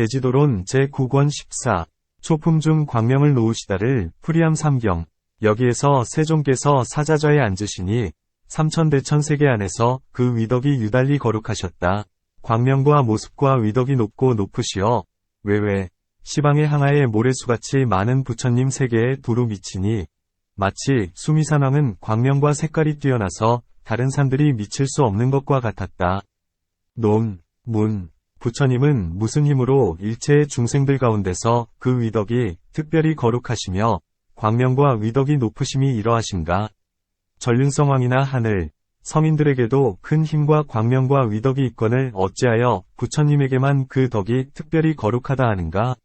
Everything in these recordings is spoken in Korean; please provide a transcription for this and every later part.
대지도론 제9권 14. 초품중 광명을 놓으시다를 풀이함 삼경. 여기에서 세종께서 사자좌에 앉으시니 삼천대천 세계 안에서 그 위덕이 유달리 거룩하셨다. 광명과 모습과 위덕이 높고 높으시어 외외 시방의 항아에 모래수같이 많은 부처님 세계에 두루 미치니 마치 수미산왕은 광명과 색깔이 뛰어나서 다른 산들이 미칠 수 없는 것과 같았다. 문. 부처님은 무슨 힘으로 일체의 중생들 가운데서 그 위덕이 특별히 거룩하시며 광명과 위덕이 높으심이 이러하신가? 전륜성왕이나 하늘, 서민들에게도 큰 힘과 광명과 위덕이 있거늘 어찌하여 부처님에게만 그 덕이 특별히 거룩하다 하는가?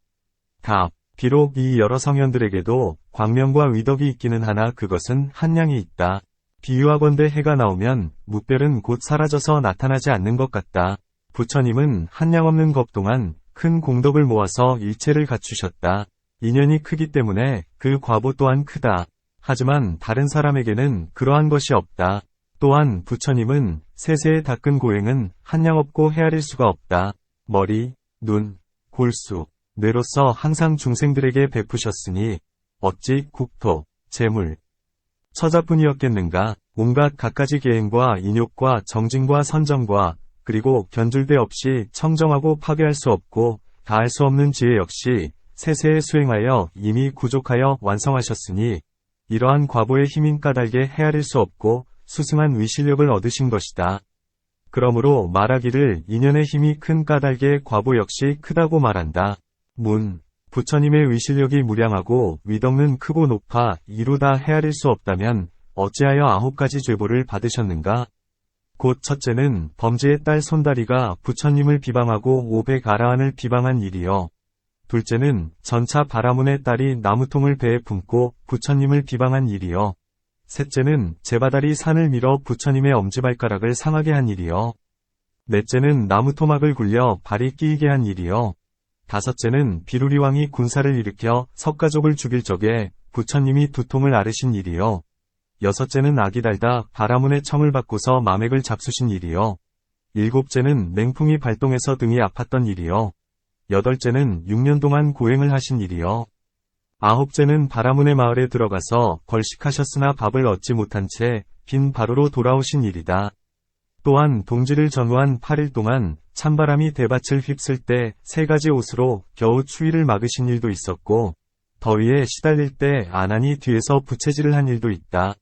답. 비록 이 여러 성현들에게도 광명과 위덕이 있기는 하나 그것은 한량이 있다. 비유하건대 해가 나오면 무별은 곧 사라져서 나타나지 않는 것 같다. 부처님은 한량없는 것 동안 큰 공덕을 모아서 일체를 갖추셨다. 인연이 크기 때문에 그 과보 또한 크다. 하지만 다른 사람에게는 그러한 것이 없다. 또한 부처님은 세세에 닦은 고행은 한량없고 헤아릴 수가 없다. 머리, 눈, 골수, 뇌로서 항상 중생들에게 베푸셨으니 어찌 국토, 재물, 처자뿐이었겠는가. 온갖 갖가지 계행과 인욕과 정진과 선정과 그리고 견줄대 없이 청정하고 파괴할 수 없고 다할 수 없는 지혜 역시 세세에 수행하여 이미 구족하여 완성하셨으니 이러한 과보의 힘인 까닭에 헤아릴 수 없고 수승한 위실력을 얻으신 것이다. 그러므로 말하기를 인연의 힘이 큰 까닭에 과보 역시 크다고 말한다. 부처님의 위실력이 무량하고 위덕는 크고 높아 이루 다 헤아릴 수 없다면 어찌하여 9가지 죄보를 받으셨는가? 곧 첫째는 범지의 딸 손다리가 부처님을 비방하고 500아라한을 비방한 일이요. 둘째는 전차 바라문의 딸이 나무통을 배에 품고 부처님을 비방한 일이요. 셋째는 제바다리 산을 밀어 부처님의 엄지발가락을 상하게 한 일이요. 넷째는 나무토막을 굴려 발이 끼이게 한 일이요. 다섯째는 비루리왕이 군사를 일으켜 석가족을 죽일 적에 부처님이 두통을 앓으신 일이요. 여섯째는 악이 달다 바라문의 청을 받고서 마맥을 잡수신 일이요. 일곱째는 맹풍이 발동해서 등이 아팠던 일이요. 여덟째는 6년 동안 고행을 하신 일이요. 아홉째는 바라문의 마을에 들어가서 걸식하셨으나 밥을 얻지 못한 채 빈 바로로 돌아오신 일이다. 또한 동지를 전후한 8일 동안 찬바람이 대밭을 휩쓸 때 3가지 옷으로 겨우 추위를 막으신 일도 있었고 더위에 시달릴 때 아난이 뒤에서 부채질을 한 일도 있다.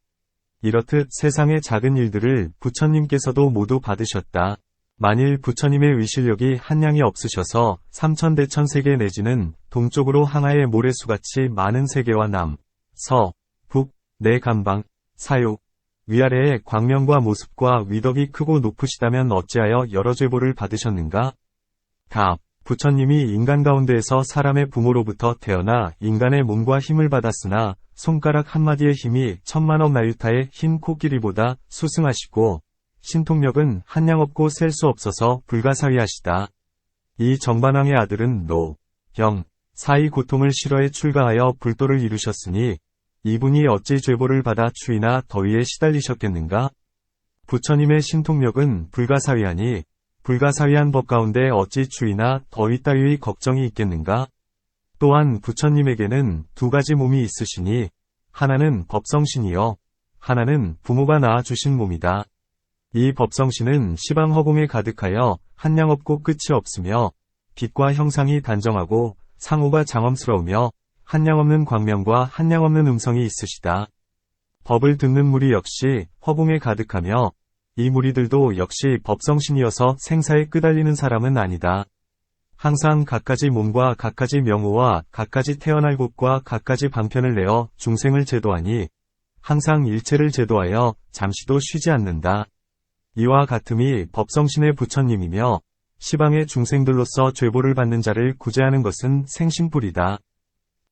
이렇듯 세상의 작은 일들을 부처님께서도 모두 받으셨다. 만일 부처님의 위실력이 한량이 없으셔서 삼천대천 세계 내지는 동쪽으로 항아의 모래수같이 많은 세계와 남, 서, 북, 내간방, 사육, 위아래의 광명과 모습과 위덕이 크고 높으시다면 어찌하여 여러 죄보를 받으셨는가? 답. 부처님이 인간 가운데에서 사람의 부모로부터 태어나 인간의 몸과 힘을 받았으나 손가락 한마디의 힘이 천만억 나유타의 흰 코끼리보다 수승하시고 신통력은 한량없고 셀 수 없어서 불가사의하시다. 이 정반왕의 아들은 노, 경, 사이 고통을 싫어해 출가하여 불도를 이루셨으니 이분이 어찌 죄보를 받아 추위나 더위에 시달리셨겠는가? 부처님의 신통력은 불가사의하니 불가사의한 법 가운데 어찌 추위나 더위 따위의 걱정이 있겠는가? 또한 부처님에게는 2가지 몸이 있으시니 하나는 법성신이요 하나는 부모가 낳아주신 몸이다. 이 법성신은 시방 허공에 가득하여 한량없고 끝이 없으며 빛과 형상이 단정하고 상호가 장엄스러우며 한량없는 광명과 한량없는 음성이 있으시다. 법을 듣는 무리 역시 허공에 가득하며 이 무리들도 역시 법성신이어서 생사에 끄달리는 사람은 아니다. 항상 갖가지 몸과 갖가지 명호와 갖가지 태어날 곳과 갖가지 방편을 내어 중생을 제도하니 항상 일체를 제도하여 잠시도 쉬지 않는다. 이와 같음이 법성신의 부처님이며 시방의 중생들로서 죄보를 받는 자를 구제하는 것은 생신불이다.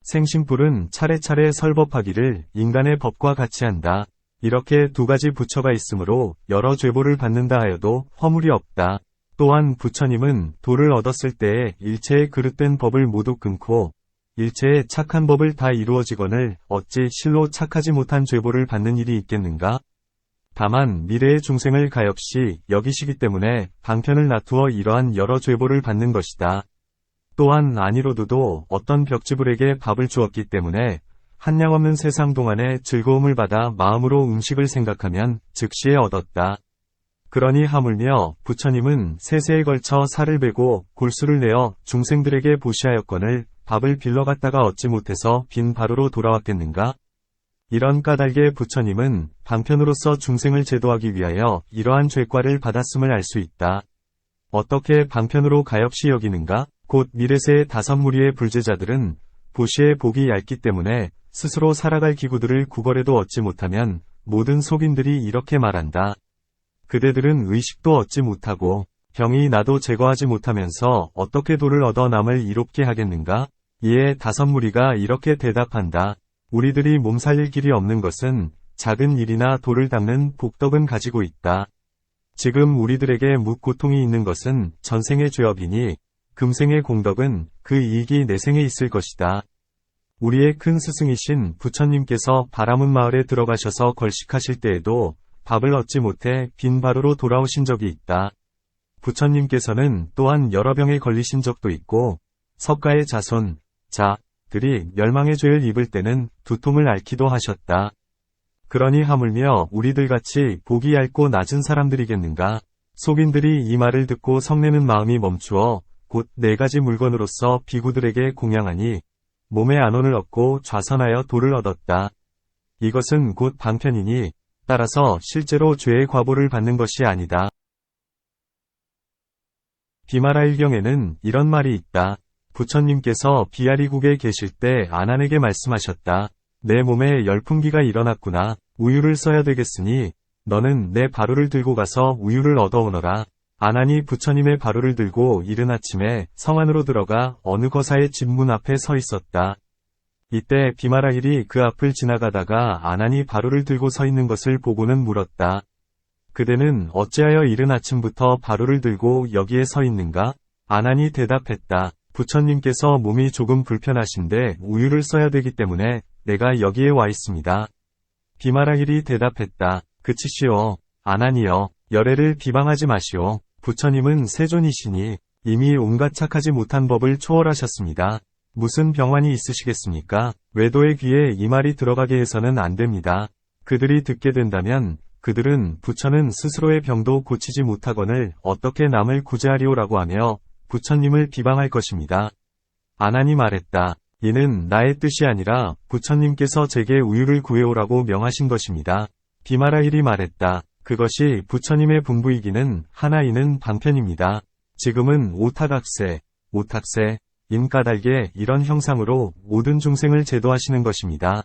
생신불은 차례차례 설법하기를 인간의 법과 같이 한다. 이렇게 2가지 부처가 있으므로 여러 죄보를 받는다 하여도 허물이 없다. 또한 부처님은 도를 얻었을 때에 일체의 그릇된 법을 모두 끊고 일체의 착한 법을 다 이루어지거늘 어찌 실로 착하지 못한 죄보를 받는 일이 있겠는가? 다만 미래의 중생을 가엾이 여기시기 때문에 방편을 놔두어 이러한 여러 죄보를 받는 것이다. 또한 아니로드도 어떤 벽지불에게 밥을 주었기 때문에 한량 없는 세상 동안의 즐거움을 받아 마음으로 음식을 생각하면 즉시에 얻었다. 그러니 하물며 부처님은 세세에 걸쳐 살을 베고 골수를 내어 중생들에게 보시하였거늘 밥을 빌러 갔다가 얻지 못해서 빈 바로로 돌아왔겠는가? 이런 까닭에 부처님은 방편으로서 중생을 제도하기 위하여 이러한 죄과를 받았음을 알 수 있다. 어떻게 방편으로 가엾이 여기는가? 곧 미래세의 5무리의 불제자들은 보시의 복이 얇기 때문에 스스로 살아갈 기구들을 구걸해도 얻지 못하면 모든 속인들이 이렇게 말한다. 그대들은 의식도 얻지 못하고 병이 나도 제거하지 못하면서 어떻게 도를 얻어 남을 이롭게 하겠는가? 이에 5무리가 이렇게 대답한다. 우리들이 몸살릴 길이 없는 것은 작은 일이나 돌을 닦는 복덕은 가지고 있다. 지금 우리들에게 묵고통이 있는 것은 전생의 죄업이니 금생의 공덕은 그 이익이 내생에 있을 것이다. 우리의 큰 스승이신 부처님께서 바라문 마을에 들어가셔서 걸식하실 때에도 밥을 얻지 못해 빈 바로로 돌아오신 적이 있다. 부처님께서는 또한 여러 병에 걸리신 적도 있고 석가의 자손, 자들이 멸망의 죄를 입을 때는 두통을 앓기도 하셨다. 그러니 하물며 우리들같이 복이 얇고 낮은 사람들이겠는가? 속인들이 이 말을 듣고 성내는 마음이 멈추어 곧 4가지 물건으로서 비구들에게 공양하니 몸에 안온을 얻고 좌선하여 도를 얻었다. 이것은 곧 방편이니 따라서 실제로 죄의 과보를 받는 것이 아니다. 비마라일경에는 이런 말이 있다. 부처님께서 비아리국에 계실 때 아난에게 말씀하셨다. 내 몸에 열풍기가 일어났구나. 우유를 써야 되겠으니 너는 내 바루를 들고 가서 우유를 얻어오너라. 아난이 부처님의 바루를 들고 이른 아침에 성 안으로 들어가 어느 거사의 집 문 앞에 서 있었다. 이때 비마라일이 그 앞을 지나가다가 아난이 바루를 들고 서 있는 것을 보고는 물었다. 그대는 어찌하여 이른 아침부터 바루를 들고 여기에 서 있는가? 아난이 대답했다. 부처님께서 몸이 조금 불편하신데 우유를 써야 되기 때문에 내가 여기에 와 있습니다. 비마라일이 대답했다. 그치시오. 아난이여, 열애를 비방하지 마시오. 부처님은 세존이시니 이미 온갖 착하지 못한 법을 초월하셨습니다. 무슨 병환이 있으시겠습니까? 외도의 귀에 이 말이 들어가게 해서는 안 됩니다. 그들이 듣게 된다면 그들은 부처는 스스로의 병도 고치지 못하거늘 어떻게 남을 구제하리오라고 하며 부처님을 비방할 것입니다. 아난이 말했다. 이는 나의 뜻이 아니라 부처님께서 제게 우유를 구해오라고 명하신 것입니다. 비마라일이 말했다. 그것이 부처님의 분부이기는 하나 이는 방편입니다. 지금은 오타각세, 인까닭의 이런 형상으로 모든 중생을 제도하시는 것입니다.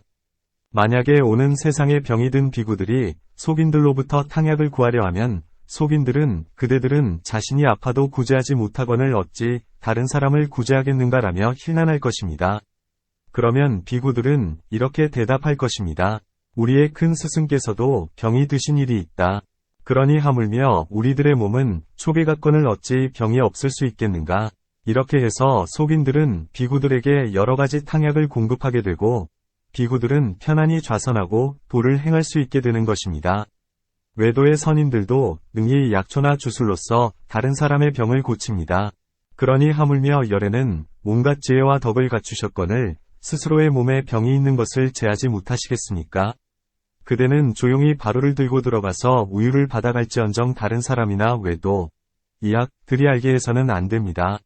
만약에 오는 세상에 병이 든 비구들이 속인들로부터 탕약을 구하려 하면 속인들은 그대들은 자신이 아파도 구제하지 못하거늘 어찌 다른 사람을 구제하겠는가라며 힐난할 것입니다. 그러면 비구들은 이렇게 대답할 것입니다. 우리의 큰 스승께서도 병이 드신 일이 있다. 그러니 하물며 우리들의 몸은 초계각건을 어찌 병이 없을 수 있겠는가? 이렇게 해서 속인들은 비구들에게 여러가지 탕약을 공급하게 되고 비구들은 편안히 좌선하고 도를 행할 수 있게 되는 것입니다. 외도의 선인들도 능히 약초나 주술로서 다른 사람의 병을 고칩니다. 그러니 하물며 열애는 온갖 지혜와 덕을 갖추셨거늘 스스로의 몸에 병이 있는 것을 제하지 못하시겠습니까? 그대는 조용히 바루를 들고 들어가서 우유를 받아갈지언정 다른 사람이나 외도, 이악들이 알게 해서는 안 됩니다.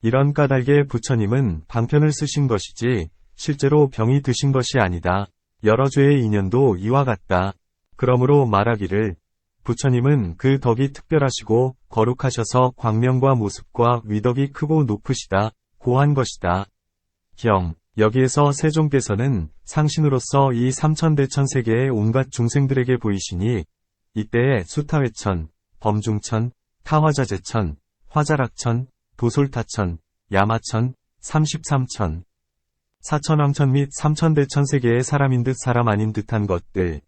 이런 까닭에 부처님은 방편을 쓰신 것이지 실제로 병이 드신 것이 아니다. 여러 죄의 인연도 이와 같다. 그러므로 말하기를 부처님은 그 덕이 특별하시고 거룩하셔서 광명과 모습과 위덕이 크고 높으시다. 고한 것이다. 여기에서 세종께서는 상신으로서 이 삼천대천 세계의 온갖 중생들에게 보이시니 이때에 수타회천, 범중천, 타화자재천, 화자락천, 도솔타천, 야마천, 33천, 사천왕천 및 삼천대천 세계의 사람인 듯 사람 아닌 듯한 것들,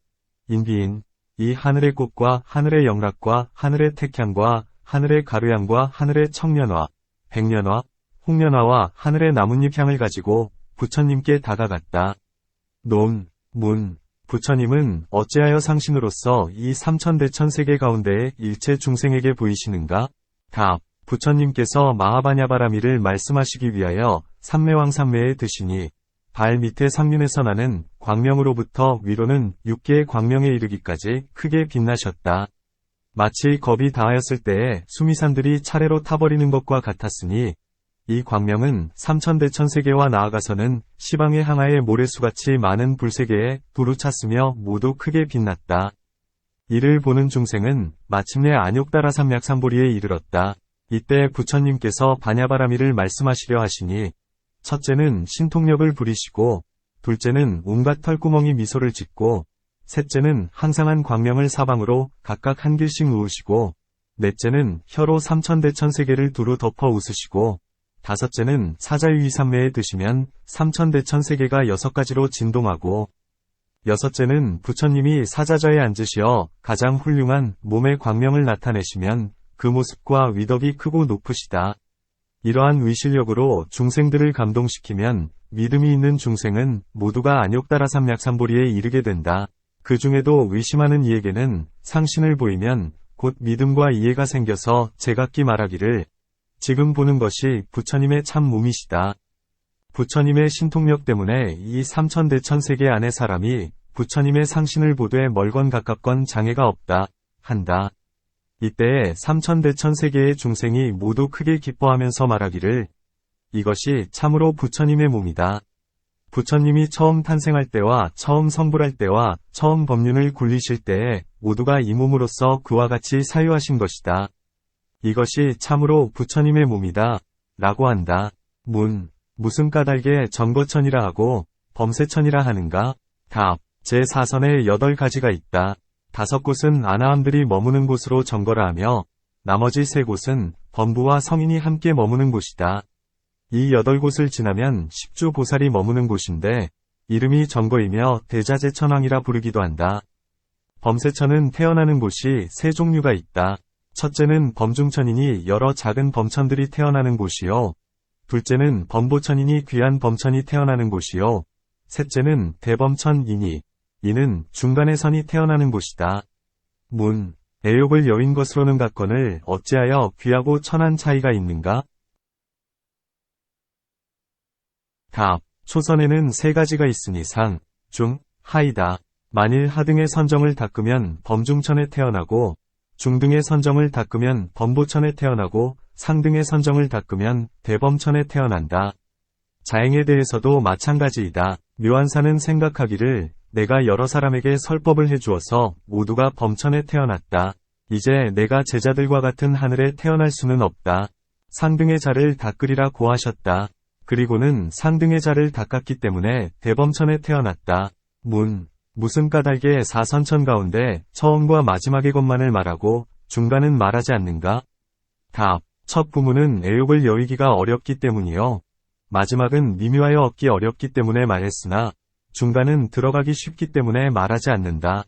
인비인, 이 하늘의 꽃과 하늘의 영락과 하늘의 택향과 하늘의 가루향과 하늘의 청년화, 백년화, 홍년화와 하늘의 나뭇잎 향을 가지고 부처님께 다가갔다. 부처님은 어찌하여 상신으로서 이 삼천대천 세계 가운데의 일체 중생에게 보이시는가? 답. 부처님께서 마하바냐바라미를 말씀하시기 위하여 삼매왕삼매에 드시니 발 밑에 상륜에서 나는 광명으로부터 위로는 6개의 광명에 이르기까지 크게 빛나셨다. 마치 겁이 다하였을 때에 수미산들이 차례로 타버리는 것과 같았으니 이 광명은 삼천대천세계와 나아가서는 시방의 항아의 모래수같이 많은 불세계에 두루 찼으며 모두 크게 빛났다. 이를 보는 중생은 마침내 안욕다라삼약삼보리에 이르렀다. 이때 부처님께서 바냐바라미를 말씀하시려 하시니 첫째는 신통력을 부리시고 둘째는 온갖 털구멍이 미소를 짓고 셋째는 항상한 광명을 사방으로 각각 한 길씩 놓으시고 넷째는 혀로 삼천대천세계를 두루 덮어 웃으시고 다섯째는 사자유이삼매에 드시면 삼천대천세계가 6가지로 진동하고 여섯째는 부처님이 사자좌에 앉으시어 가장 훌륭한 몸의 광명을 나타내시면 그 모습과 위덕이 크고 높으시다. 이러한 위실력으로 중생들을 감동시키면 믿음이 있는 중생은 모두가 안욕다라삼약삼보리에 이르게 된다. 그 중에도 위심하는 이에게는 상신을 보이면 곧 믿음과 이해가 생겨서 제각기 말하기를 지금 보는 것이 부처님의 참 몸이시다. 부처님의 신통력 때문에 이 삼천대천세계 안의 사람이 부처님의 상신을 보되 멀건 가깝건 장애가 없다 한다. 이때에 삼천대천세계의 중생이 모두 크게 기뻐하면서 말하기를 이것이 참으로 부처님의 몸이다. 부처님이 처음 탄생할 때와 처음 성불할 때와 처음 법륜을 굴리실 때에 모두가 이 몸으로서 그와 같이 사유하신 것이다. 이것이 참으로 부처님의 몸이다. 라고 한다. 무슨 까닭에 정거천이라 하고 범세천이라 하는가? 답. 제4선에 8가지가 있다. 5곳은 아나함들이 머무는 곳으로 정거라 하며 나머지 3곳은 범부와 성인이 함께 머무는 곳이다. 이 8곳을 지나면 십주보살이 머무는 곳인데 이름이 정거이며 대자재천왕이라 부르기도 한다. 범세천은 태어나는 곳이 3종류가 있다. 첫째는 범중천이니 여러 작은 범천들이 태어나는 곳이요. 둘째는 범보천이니 귀한 범천이 태어나는 곳이요. 셋째는 대범천이니 이는 중간의 선이 태어나는 곳이다. 애욕을 여윈 것으로는 같거늘 어찌하여 귀하고 천한 차이가 있는가? 답. 초선에는 3가지가 있으니 상, 중, 하이다. 만일 하등의 선정을 닦으면 범중천에 태어나고 중등의 선정을 닦으면 범보천에 태어나고 상등의 선정을 닦으면 대범천에 태어난다. 자행에 대해서도 마찬가지이다. 묘한사는 생각하기를 내가 여러 사람에게 설법을 해주어서 모두가 범천에 태어났다. 이제 내가 제자들과 같은 하늘에 태어날 수는 없다. 상등의 자를 닦으리라 고하셨다. 그리고는 상등의 자를 닦았기 때문에 대범천에 태어났다. 무슨 까닭에 4선천 가운데 처음과 마지막의 것만을 말하고 중간은 말하지 않는가? 답. 첫 부문은 애욕을 여위기가 어렵기 때문이요. 마지막은 미묘하여 얻기 어렵기 때문에 말했으나 중간은 들어가기 쉽기 때문에 말하지 않는다.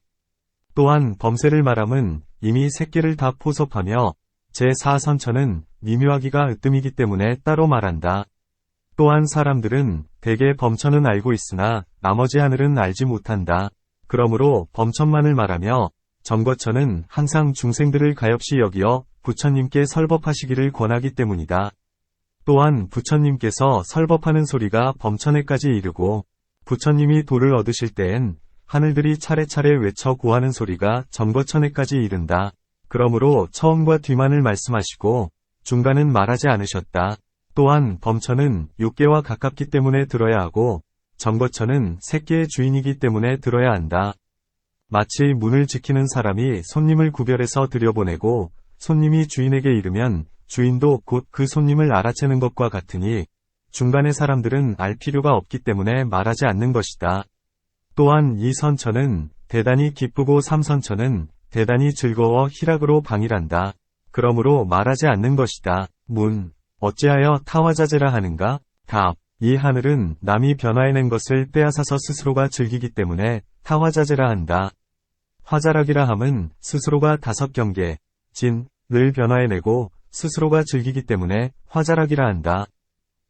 또한 범세를 말함은 이미 새끼를 다 포섭하며 제4선천은 미묘하기가 으뜸이기 때문에 따로 말한다. 또한 사람들은 대개 범천은 알고 있으나 나머지 하늘은 알지 못한다. 그러므로 범천만을 말하며 정거천은 항상 중생들을 가엾이 여기어 부처님께 설법하시기를 권하기 때문이다. 또한 부처님께서 설법하는 소리가 범천에까지 이르고 부처님이 도를 얻으실 때엔 하늘들이 차례차례 외쳐 고하는 소리가 정거천에까지 이른다. 그러므로 처음과 뒤만을 말씀하시고 중간은 말하지 않으셨다. 또한 범천은 6개와 가깝기 때문에 들어야 하고 정거천은 3개의 주인이기 때문에 들어야 한다. 마치 문을 지키는 사람이 손님을 구별해서 들여보내고 손님이 주인에게 이르면 주인도 곧 그 손님을 알아채는 것과 같으니 중간의 사람들은 알 필요가 없기 때문에 말하지 않는 것이다. 또한 이 선천은 대단히 기쁘고 3선천은 대단히 즐거워 희락으로 방일한다. 그러므로 말하지 않는 것이다. 어찌하여 타화자재라 하는가? 답. 이 하늘은 남이 변화해낸 것을 빼앗아서 스스로가 즐기기 때문에 타화자재라 한다. 화자락이라 함은 스스로가 5경계, 진을 변화해내고 스스로가 즐기기 때문에 화자락이라 한다.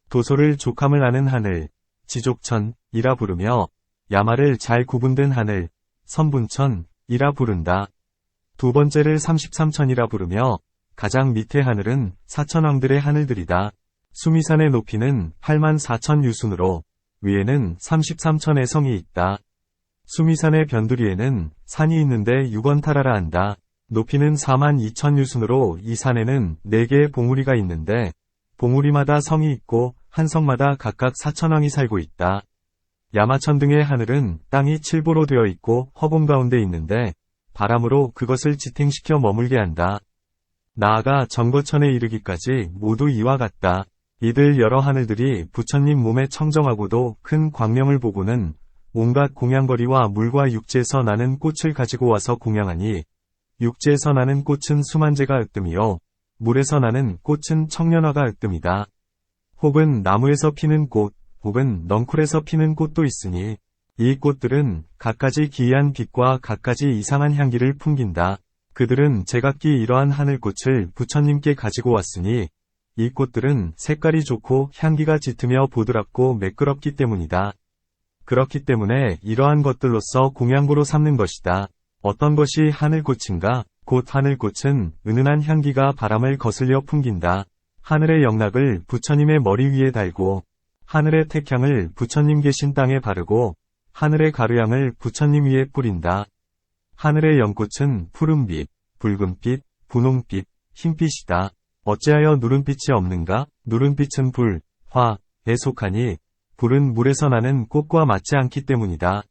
도소를 족함을 아는 하늘, 지족천이라 부르며 야마를 잘 구분된 하늘, 선분천이라 부른다. 두 번째를 33천이라 부르며 가장 밑에 하늘은 사천왕들의 하늘들이다. 수미산의 높이는 84,000 유순으로 위에는 33,000의 성이 있다. 수미산의 변두리에는 산이 있는데 6원 타라라 한다. 높이는 42,000 유순으로 이 산에는 4개의 봉우리가 있는데 봉우리마다 성이 있고 한 성마다 각각 사천왕이 살고 있다. 야마천 등의 하늘은 땅이 칠보로 되어 있고 허공 가운데 있는데 바람으로 그것을 지탱시켜 머물게 한다. 나아가 정거천에 이르기까지 모두 이와 같다. 이들 여러 하늘들이 부처님 몸에 청정하고도 큰 광명을 보고는 온갖 공양거리와 물과 육지에서 나는 꽃을 가지고 와서 공양하니 육지에서 나는 꽃은 수만제가 으뜸이요 물에서 나는 꽃은 청년화가 으뜸이다. 혹은 나무에서 피는 꽃, 혹은 넝쿨에서 피는 꽃도 있으니 이 꽃들은 갖가지 기이한 빛과 갖가지 이상한 향기를 풍긴다. 그들은 제각기 이러한 하늘꽃을 부처님께 가지고 왔으니 이 꽃들은 색깔이 좋고 향기가 짙으며 보드랍고 매끄럽기 때문이다. 그렇기 때문에 이러한 것들로서 공양고로 삼는 것이다. 어떤 것이 하늘꽃인가? 곧 하늘꽃은 은은한 향기가 바람을 거슬려 풍긴다. 하늘의 영락을 부처님의 머리 위에 달고 하늘의 택향을 부처님 계신 땅에 바르고 하늘의 가루향을 부처님 위에 뿌린다. 하늘의 연꽃은 푸른빛, 붉은빛, 분홍빛, 흰빛이다. 어찌하여 누른빛이 없는가? 누른빛은 불, 화에 속하니 불은 물에서 나는 꽃과 맞지 않기 때문이다.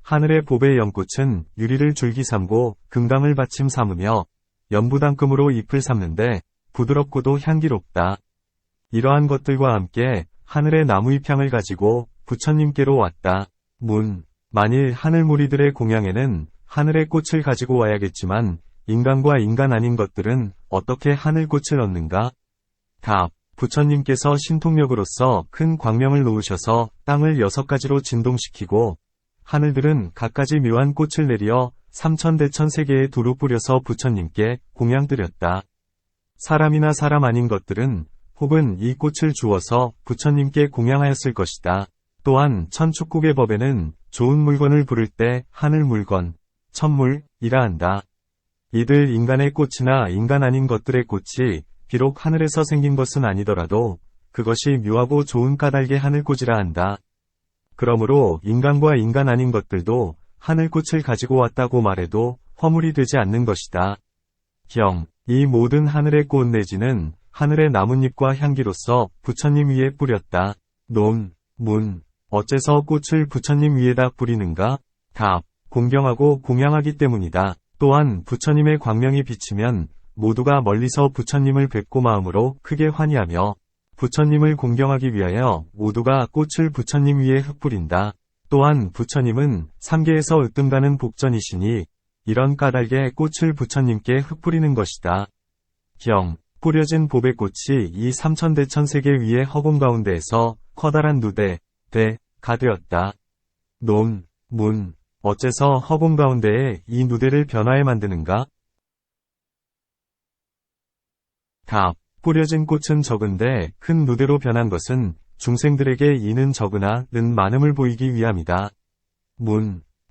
하늘의 보배 연꽃은 유리를 줄기 삼고 금강을 받침 삼으며 연부당금으로 잎을 삼는데 부드럽고도 향기롭다. 이러한 것들과 함께 하늘의 나무잎향을 가지고 부처님께로 왔다. 만일 하늘무리들의 공양에는 하늘의 꽃을 가지고 와야겠지만 인간과 인간 아닌 것들은 어떻게 하늘꽃을 얻는가? 답. 부처님께서 신통력으로서 큰 광명을 놓으셔서 땅을 6가지로 진동시키고 하늘들은 갖가지 묘한 꽃을 내리어 삼천대천세계에 두루 뿌려서 부처님께 공양드렸다. 사람이나 사람 아닌 것들은 혹은 이 꽃을 주어서 부처님께 공양하였을 것이다. 또한 천축국의 법에는 좋은 물건을 부를 때 하늘 물건, 천물이라 한다. 이들 인간의 꽃이나 인간 아닌 것들의 꽃이 비록 하늘에서 생긴 것은 아니더라도 그것이 묘하고 좋은 까닭의 하늘꽃이라 한다. 그러므로 인간과 인간 아닌 것들도 하늘꽃을 가지고 왔다고 말해도 허물이 되지 않는 것이다. 이 모든 하늘의 꽃 내지는 하늘의 나뭇잎과 향기로서 부처님 위에 뿌렸다. 어째서 꽃을 부처님 위에다 뿌리는가? 답. 공경하고 공양하기 때문이다. 또한 부처님의 광명이 비치면 모두가 멀리서 부처님을 뵙고 마음으로 크게 환희하며 부처님을 공경하기 위하여 모두가 꽃을 부처님 위에 흩뿌린다. 또한 부처님은 삼계에서 으뜸가는 복전이시니 이런 까닭에 꽃을 부처님께 흩뿌리는 것이다. 뿌려진 보배꽃이 이 삼천대천세계 위의 허공 가운데에서 커다란 누대가 되었다. 어째서 허공 가운데에 이 누대를 변화해 만드는가? 답. 뿌려진 꽃은 적은데 큰 누대로 변한 것은 중생들에게 이는 적으나 는 많음을 보이기 위함이다.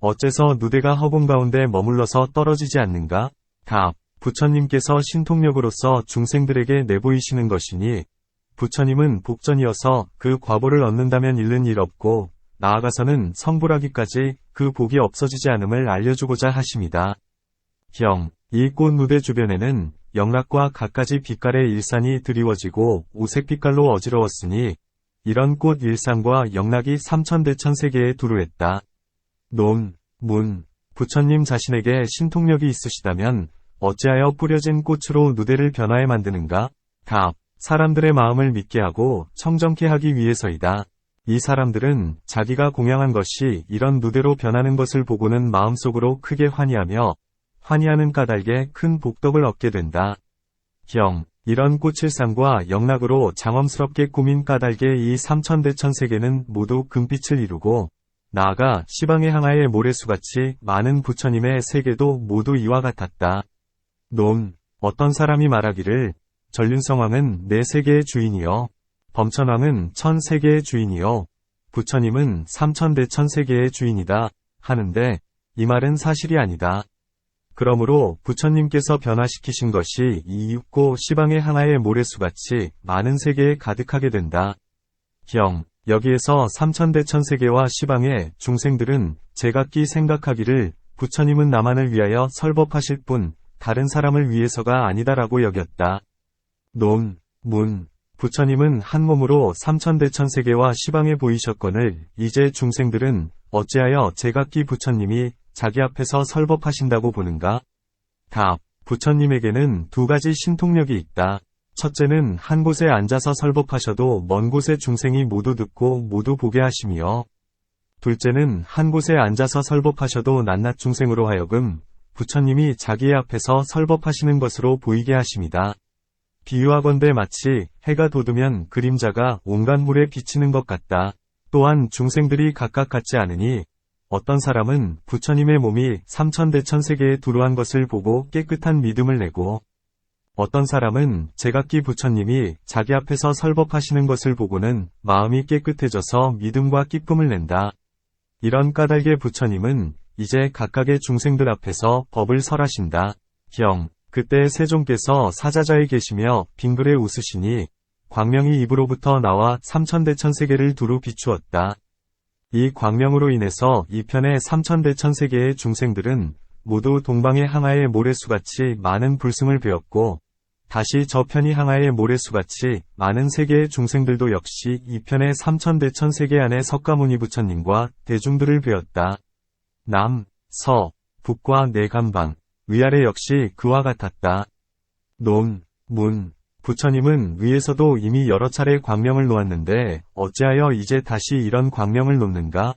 어째서 누대가 허공 가운데 머물러서 떨어지지 않는가? 답. 부처님께서 신통력으로서 중생들에게 내보이시는 것이니 부처님은 복전이어서 그 과보를 얻는다면 잃는 일 없고 나아가서는 성불하기까지 그 복이 없어지지 않음을 알려주고자 하심이다. 이 꽃 누대 주변에는 영락과 갖가지 빛깔의 일산이 드리워지고 오색 빛깔로 어지러웠으니 이런 꽃 일산과 영락이 삼천대천세계에 두루했다. 부처님 자신에게 신통력이 있으시다면 어찌하여 뿌려진 꽃으로 누대를 변화해 만드는가? 답. 사람들의 마음을 믿게 하고 청정케 하기 위해서이다. 이 사람들은 자기가 공양한 것이 이런 누대로 변하는 것을 보고는 마음속으로 크게 환희하며 환희하는 까닭에 큰 복덕을 얻게 된다. 이런 꽃일상과 영락으로 장엄스럽게 꾸민 까닭에 이 삼천대천세계는 모두 금빛을 이루고 나아가 시방의 항아의 모래수같이 많은 부처님의 세계도 모두 이와 같았다. 어떤 사람이 말하기를 전륜성왕은 내 세계의 주인이요 범천왕은 천세계의 주인이요 부처님은 삼천대천세계의 주인이다 하는데 이 말은 사실이 아니다. 그러므로 부처님께서 변화시키신 것이 이 육고 시방의 하나의 모래수같이 많은 세계에 가득하게 된다. 경. 여기에서 삼천대천세계와 시방의 중생들은 제각기 생각하기를 부처님은 나만을 위하여 설법하실 뿐 다른 사람을 위해서가 아니다라고 여겼다. 논, 문. 부처님은 한 몸으로 삼천대천세계와 시방에 보이셨거늘 이제 중생들은 어찌하여 제각기 부처님이 자기 앞에서 설법하신다고 보는가? 답. 부처님에게는 두 가지 신통력이 있다. 첫째는 한 곳에 앉아서 설법하셔도 먼 곳의 중생이 모두 듣고 모두 보게 하시며, 둘째는 한 곳에 앉아서 설법하셔도 낱낱 중생으로 하여금 부처님이 자기의 앞에서 설법하시는 것으로 보이게 하십니다. 비유하건대 마치 해가 돋으면 그림자가 온갖 물에 비치는 것 같다. 또한 중생들이 각각 같지 않으니 어떤 사람은 부처님의 몸이 삼천대천세계에 두루한 것을 보고 깨끗한 믿음을 내고, 어떤 사람은 제각기 부처님이 자기 앞에서 설법하시는 것을 보고는 마음이 깨끗해져서 믿음과 기쁨을 낸다. 이런 까닭의 부처님은 이제 각각의 중생들 앞에서 법을 설하신다. 경. 그때 세종께서 사자자에 계시며 빙그레 웃으시니 광명이 입으로부터 나와 삼천대천세계를 두루 비추었다. 이 광명으로 인해서 이편의 삼천대천세계의 중생들은 모두 동방의 항아의 모래수같이 많은 불승을 배웠고, 다시 저편이 항아의 모래수같이 많은 세계의 중생들도 역시 이편의 삼천대천세계 안에 석가모니 부처님과 대중들을 배웠다. 남, 서, 북과 내간방, 위아래 역시 그와 같았다. 논, 문. 부처님은 위에서도 이미 여러 차례 광명을 놓았는데 어찌하여 이제 다시 이런 광명을 놓는가?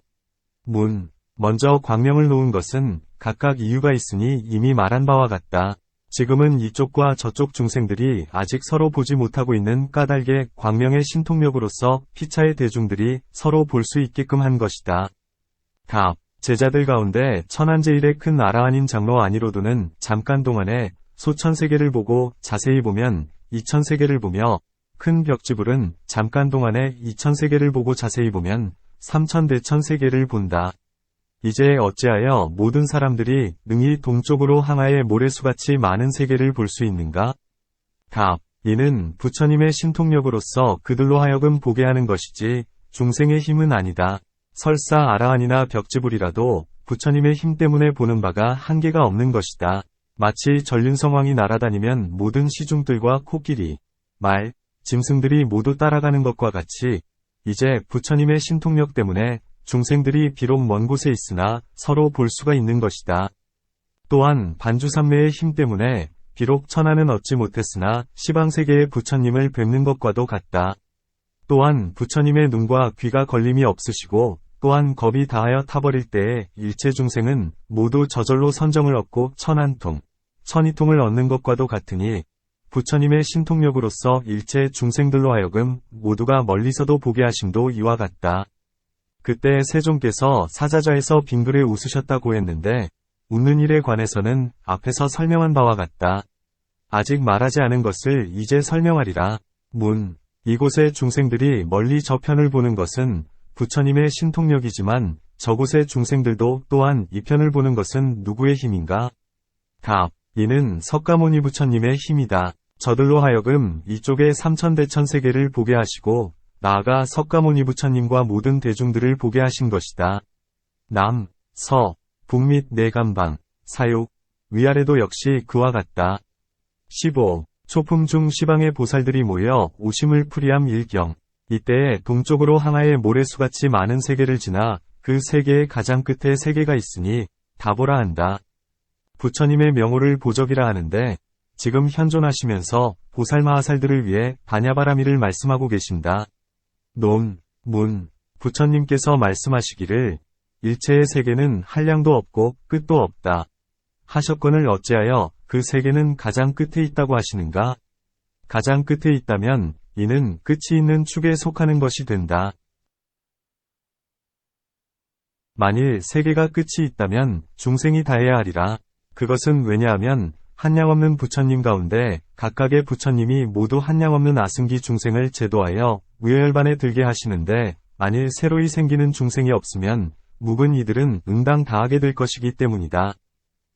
문. 먼저 광명을 놓은 것은 각각 이유가 있으니 이미 말한 바와 같다. 지금은 이쪽과 저쪽 중생들이 아직 서로 보지 못하고 있는 까닭의 광명의 신통력으로서 피차의 대중들이 서로 볼 수 있게끔 한 것이다. 답. 제자들 가운데 천한제일의 큰 아라한인 장로 아니로도는 잠깐 동안에 소천세계를 보고 자세히 보면 이천세계를 보며, 큰 벽지불은 잠깐 동안에 이천세계를 보고 자세히 보면 삼천대천세계를 본다. 이제 어찌하여 모든 사람들이 능히 동쪽으로 항아의 모래수같이 많은 세계를 볼 수 있는가? 답. 이는 부처님의 신통력으로서 그들로 하여금 보게 하는 것이지 중생의 힘은 아니다. 설사 아라한이나 벽지불이라도 부처님의 힘 때문에 보는 바가 한계가 없는 것이다. 마치 전륜성왕이 날아다니면 모든 시중들과 코끼리, 말, 짐승들이 모두 따라가는 것과 같이 이제 부처님의 신통력 때문에 중생들이 비록 먼 곳에 있으나 서로 볼 수가 있는 것이다. 또한 반주삼매의 힘 때문에 비록 천하는 얻지 못했으나 시방세계의 부처님을 뵙는 것과도 같다. 또한 부처님의 눈과 귀가 걸림이 없으시고 또한 겁이 다하여 타버릴 때에 일체 중생은 모두 저절로 선정을 얻고 천한통, 천이통을 얻는 것과도 같으니 부처님의 신통력으로서 일체 중생들로 하여금 모두가 멀리서도 보게 하심도 이와 같다. 그때 세종께서 사자자에서 빙그레 웃으셨다고 했는데 웃는 일에 관해서는 앞에서 설명한 바와 같다. 아직 말하지 않은 것을 이제 설명하리라. 문. 이곳의 중생들이 멀리 저편을 보는 것은 부처님의 신통력이지만 저곳의 중생들도 또한 이 편을 보는 것은 누구의 힘인가? 답. 이는 석가모니 부처님의 힘이다. 저들로 하여금 이쪽의 삼천대천세계를 보게 하시고 나아가 석가모니 부처님과 모든 대중들을 보게 하신 것이다. 남, 서, 북및 내간방, 사육, 위아래도 역시 그와 같다. 15. 초품 중 시방의 보살들이 모여 오심을 풀이함 일경. 이때에 동쪽으로 항아의 모래수같이 많은 세계를 지나 그 세계의 가장 끝에 세계가 있으니 다보라 한다. 부처님의 명호를 보적이라 하는데 지금 현존하시면서 보살마하살들을 위해 반야바라미를 말씀하고 계신다. 논, 문. 부처님께서 말씀하시기를 일체의 세계는 한량도 없고 끝도 없다. 하셨거늘 어찌하여 그 세계는 가장 끝에 있다고 하시는가? 가장 끝에 있다면 이는 끝이 있는 축에 속하는 것이 된다. 만일 세계가 끝이 있다면 중생이 다해야 하리라. 그것은 왜냐하면 한량없는 부처님 가운데 각각의 부처님이 모두 한량없는 아승기 중생을 제도하여 무여열반에 들게 하시는데 만일 새로이 생기는 중생이 없으면 묵은 이들은 응당 다하게 될 것이기 때문이다.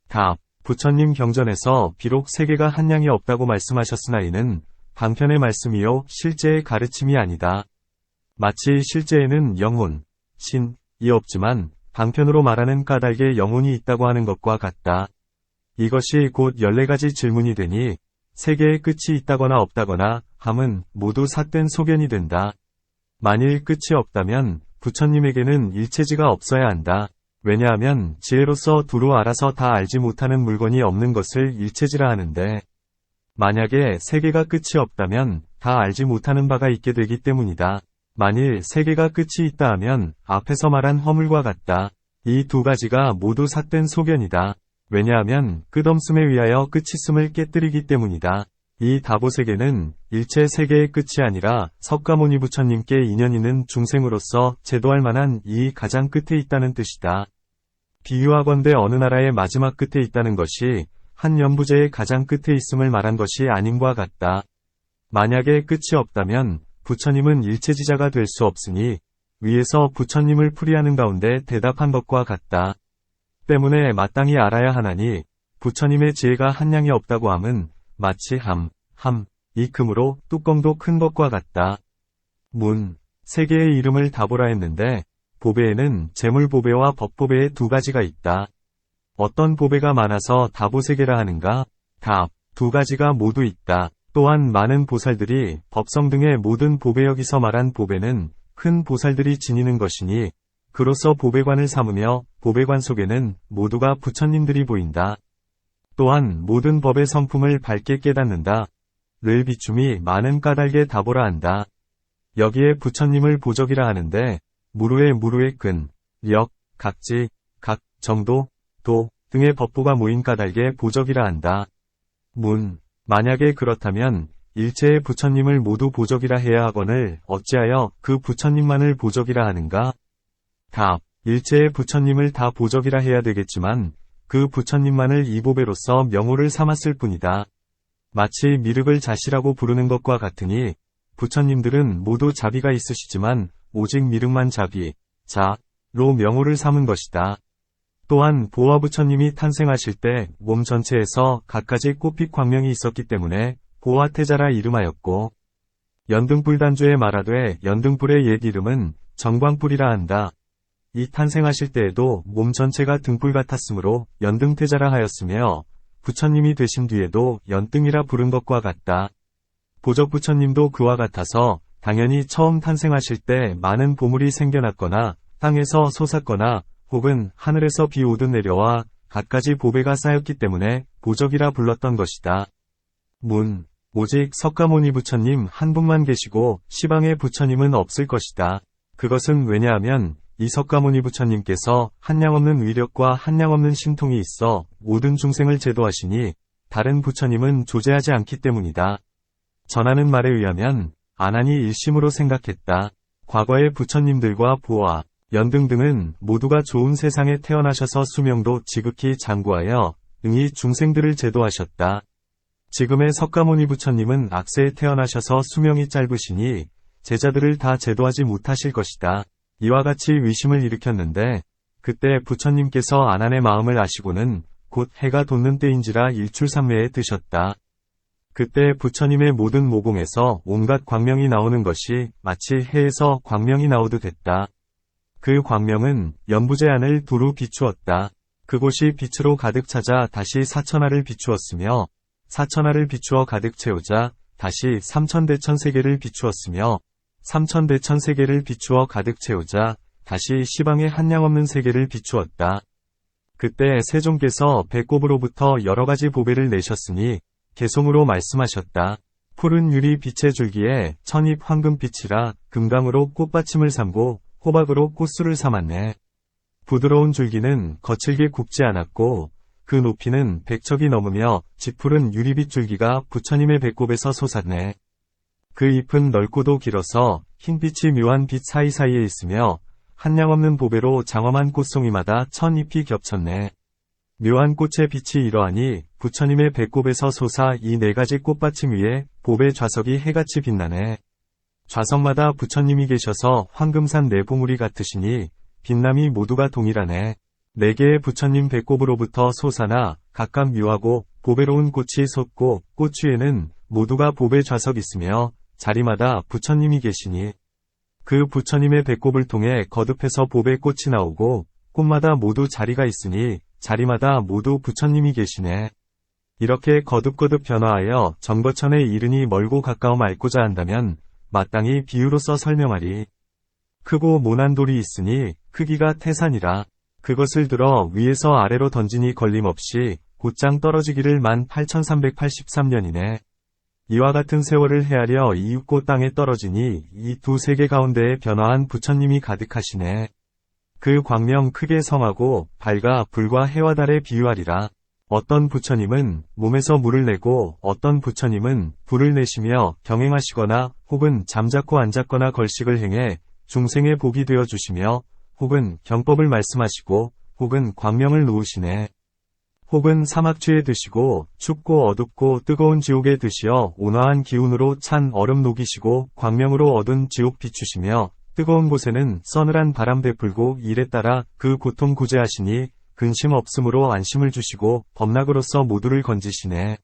답. 부처님 경전에서 비록 세계가 한량이 없다고 말씀하셨으나 이는 방편의 말씀이요 실제의 가르침이 아니다. 마치 실제에는 영혼, 신이 없지만 방편으로 말하는 까닭에 영혼이 있다고 하는 것과 같다. 이것이 곧 14가지 질문이 되니 세계의 끝이 있다거나 없다거나 함은 모두 삿된 소견이 된다. 만일 끝이 없다면 부처님에게는 일체지가 없어야 한다. 왜냐하면 지혜로서 두루 알아서 다 알지 못하는 물건이 없는 것을 일체지라 하는데 만약에 세계가 끝이 없다면 다 알지 못하는 바가 있게 되기 때문이다. 만일 세계가 끝이 있다 하면 앞에서 말한 허물과 같다. 이 두 가지가 모두 삿된 소견이다. 왜냐하면 끝없음에 의하여 끝있음을 깨뜨리기 때문이다. 이 다보세계는 일체 세계의 끝이 아니라 석가모니 부처님께 인연 있는 중생으로서 제도할 만한 이 가장 끝에 있다는 뜻이다. 비유하건대 어느 나라의 마지막 끝에 있다는 것이 한 연부제의 가장 끝에 있음을 말한 것이 아님과 같다. 만약에 끝이 없다면 부처님은 일체지자가 될 수 없으니 위에서 부처님을 풀이하는 가운데 대답한 것과 같다. 때문에 마땅히 알아야 하나니 부처님의 지혜가 한량이 없다고 함은 마치 이 금으로 뚜껑도 큰 것과 같다. 세 개의 이름을 다보라 했는데 보배에는 재물보배와 법보배의 두 가지가 있다. 어떤 보배가 많아서 다보세계라 하는가? 답, 두 가지가 모두 있다. 또한 많은 보살들이 법성 등의 모든 보배 여기서 말한 보배는 큰 보살들이 지니는 것이니 그로서 보배관을 삼으며 보배관 속에는 모두가 부처님들이 보인다. 또한 모든 법의 성품을 밝게 깨닫는다. 를 비춤이 많은 까닭에 다보라 한다. 여기에 부처님을 보적이라 하는데 무루의 근, 력, 각지, 각, 정도, 도 등의 법보가 모인 까닭에 보적이라 한다. 만약에 그렇다면 일체의 부처님을 모두 보적이라 해야 하거늘 어찌하여 그 부처님만을 보적이라 하는가? 답, 일체의 부처님을 다 보적이라 해야 되겠지만 그 부처님만을 이보배로서 명호를 삼았을 뿐이다. 마치 미륵을 자시라고 부르는 것과 같으니 부처님들은 모두 자비가 있으시지만 오직 미륵만 자비, 자로 명호를 삼은 것이다. 또한 보화 부처님이 탄생하실 때 몸 전체에서 갖가지 꽃빛 광명이 있었기 때문에 보화태자라 이름하였고 연등불 단주에 말하되 연등불의 옛 이름은 정광불이라 한다. 이 탄생하실 때에도 몸 전체가 등불 같았으므로 연등태자라 하였으며 부처님이 되신 뒤에도 연등이라 부른 것과 같다. 보적 부처님도 그와 같아서 당연히 처음 탄생하실 때 많은 보물이 생겨났거나 땅에서 솟았거나 혹은 하늘에서 비 오듯 내려와 갖가지 보배가 쌓였기 때문에 보적이라 불렀던 것이다. 오직 석가모니 부처님 한 분만 계시고 시방의 부처님은 없을 것이다. 그것은 왜냐하면 이 석가모니 부처님께서 한량없는 위력과 한량없는 신통이 있어 모든 중생을 제도하시니 다른 부처님은 존재하지 않기 때문이다. 전하는 말에 의하면 아난이 일심으로 생각했다. 과거의 부처님들과 보아, 연등 등은 모두가 좋은 세상에 태어나셔서 수명도 지극히 장구하여 응이 중생들을 제도하셨다. 지금의 석가모니 부처님은 악세에 태어나셔서 수명이 짧으시니 제자들을 다 제도하지 못하실 것이다. 이와 같이 위심을 일으켰는데 그때 부처님께서 아난의 마음을 아시고는 곧 해가 돋는 때인지라 일출삼매에 드셨다. 그때 부처님의 모든 모공에서 온갖 광명이 나오는 것이 마치 해에서 광명이 나오듯 했다. 그 광명은 연부제 안을 두루 비추었다. 그곳이 빛으로 가득 차자 다시 사천하를 비추었으며 사천하를 비추어 가득 채우자 다시 삼천대천세계를 비추었으며 삼천대천세계를 비추어 가득 채우자 다시 시방의 한량없는 세계를 비추었다. 그때 세종께서 배꼽으로부터 여러가지 보배를 내셨으니 개송으로 말씀하셨다. 푸른 유리 빛의 줄기에 천입 황금빛이라 금강으로 꽃받침을 삼고 호박으로 꽃술을 삼았네. 부드러운 줄기는 거칠게 굽지 않았고 그 높이는 100척이 넘으며 짙푸른 유리빛 줄기가 부처님의 배꼽에서 솟았네. 그 잎은 넓고도 길어서 흰빛이 묘한 빛 사이사이에 있으며 한량없는 보배로 장엄한 꽃송이마다 1000잎이 겹쳤네. 묘한 꽃의 빛이 이러하니 부처님의 배꼽에서 솟아 이 4가지 꽃받침 위에 보배 좌석이 해같이 빛나네. 좌석마다 부처님이 계셔서 황금산 4봉우리 같으시니 빛남이 모두가 동일하네. 4개의 부처님 배꼽으로부터 솟아나 각각 묘하고 보배로운 꽃이 솟고 꽃 위에는 모두가 보배 좌석 있으며 자리마다 부처님이 계시니 그 부처님의 배꼽을 통해 거듭해서 보배 꽃이 나오고 꽃마다 모두 자리가 있으니 자리마다 모두 부처님이 계시네. 이렇게 거듭거듭 변화하여 정거천에 이르니 멀고 가까움 앓고자 한다면 마땅히 비유로서 설명하리. 크고 모난 돌이 있으니 크기가 태산이라. 그것을 들어 위에서 아래로 던지니 걸림없이 곧장 떨어지기를 18,383년이네. 이와 같은 세월을 헤아려 이윽고 땅에 떨어지니 이 두 세계 가운데에 변화한 부처님이 가득하시네. 그 광명 크게 성하고 밝아 불과 해와 달에 비유하리라. 어떤 부처님은 몸에서 물을 내고 어떤 부처님은 불을 내시며 경행하시거나 혹은 잠자코 앉았거나 걸식을 행해 중생의 복이 되어 주시며 혹은 경법을 말씀하시고 혹은 광명을 놓으시네. 혹은 사막취에 드시고 춥고 어둡고 뜨거운 지옥에 드시어 온화한 기운으로 찬 얼음 녹이시고 광명으로 어두운 지옥 비추시며 뜨거운 곳에는 서늘한 바람 베풀고 일에 따라 그 고통 구제하시니 근심 없음으로 안심을 주시고 법락으로서 모두를 건지시네.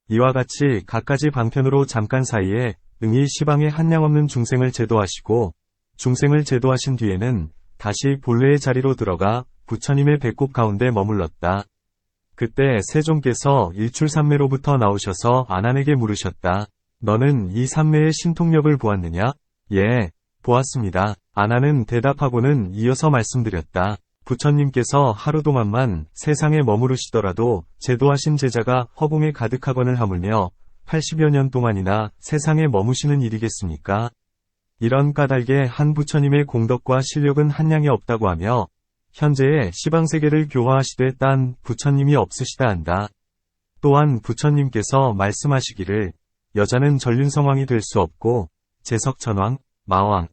이와 같이 갖가지 방편으로 잠깐 사이에 능히 시방에 한량없는 중생을 제도하시고 중생을 제도하신 뒤에는 다시 본래의 자리로 들어가 부처님의 배꼽 가운데 머물렀다. 그때 세종께서 일출산매로부터 나오셔서 아난에게 물으셨다. 너는 이 산매의 신통력을 보았느냐? 예, 보았습니다. 아난은 대답하고는 이어서 말씀드렸다. 부처님께서 하루 동안만 세상에 머무르시더라도 제도하신 제자가 허공에 가득하거늘 하물며 80여 년 동안이나 세상에 머무시는 일이겠습니까? 이런 까닭에 한 부처님의 공덕과 실력은 한량이 없다고 하며 현재의 시방세계를 교화하시되 딴 부처님이 없으시다 한다. 또한 부처님께서 말씀하시기를 여자는 전륜성왕이 될 수 없고 제석천왕, 마왕,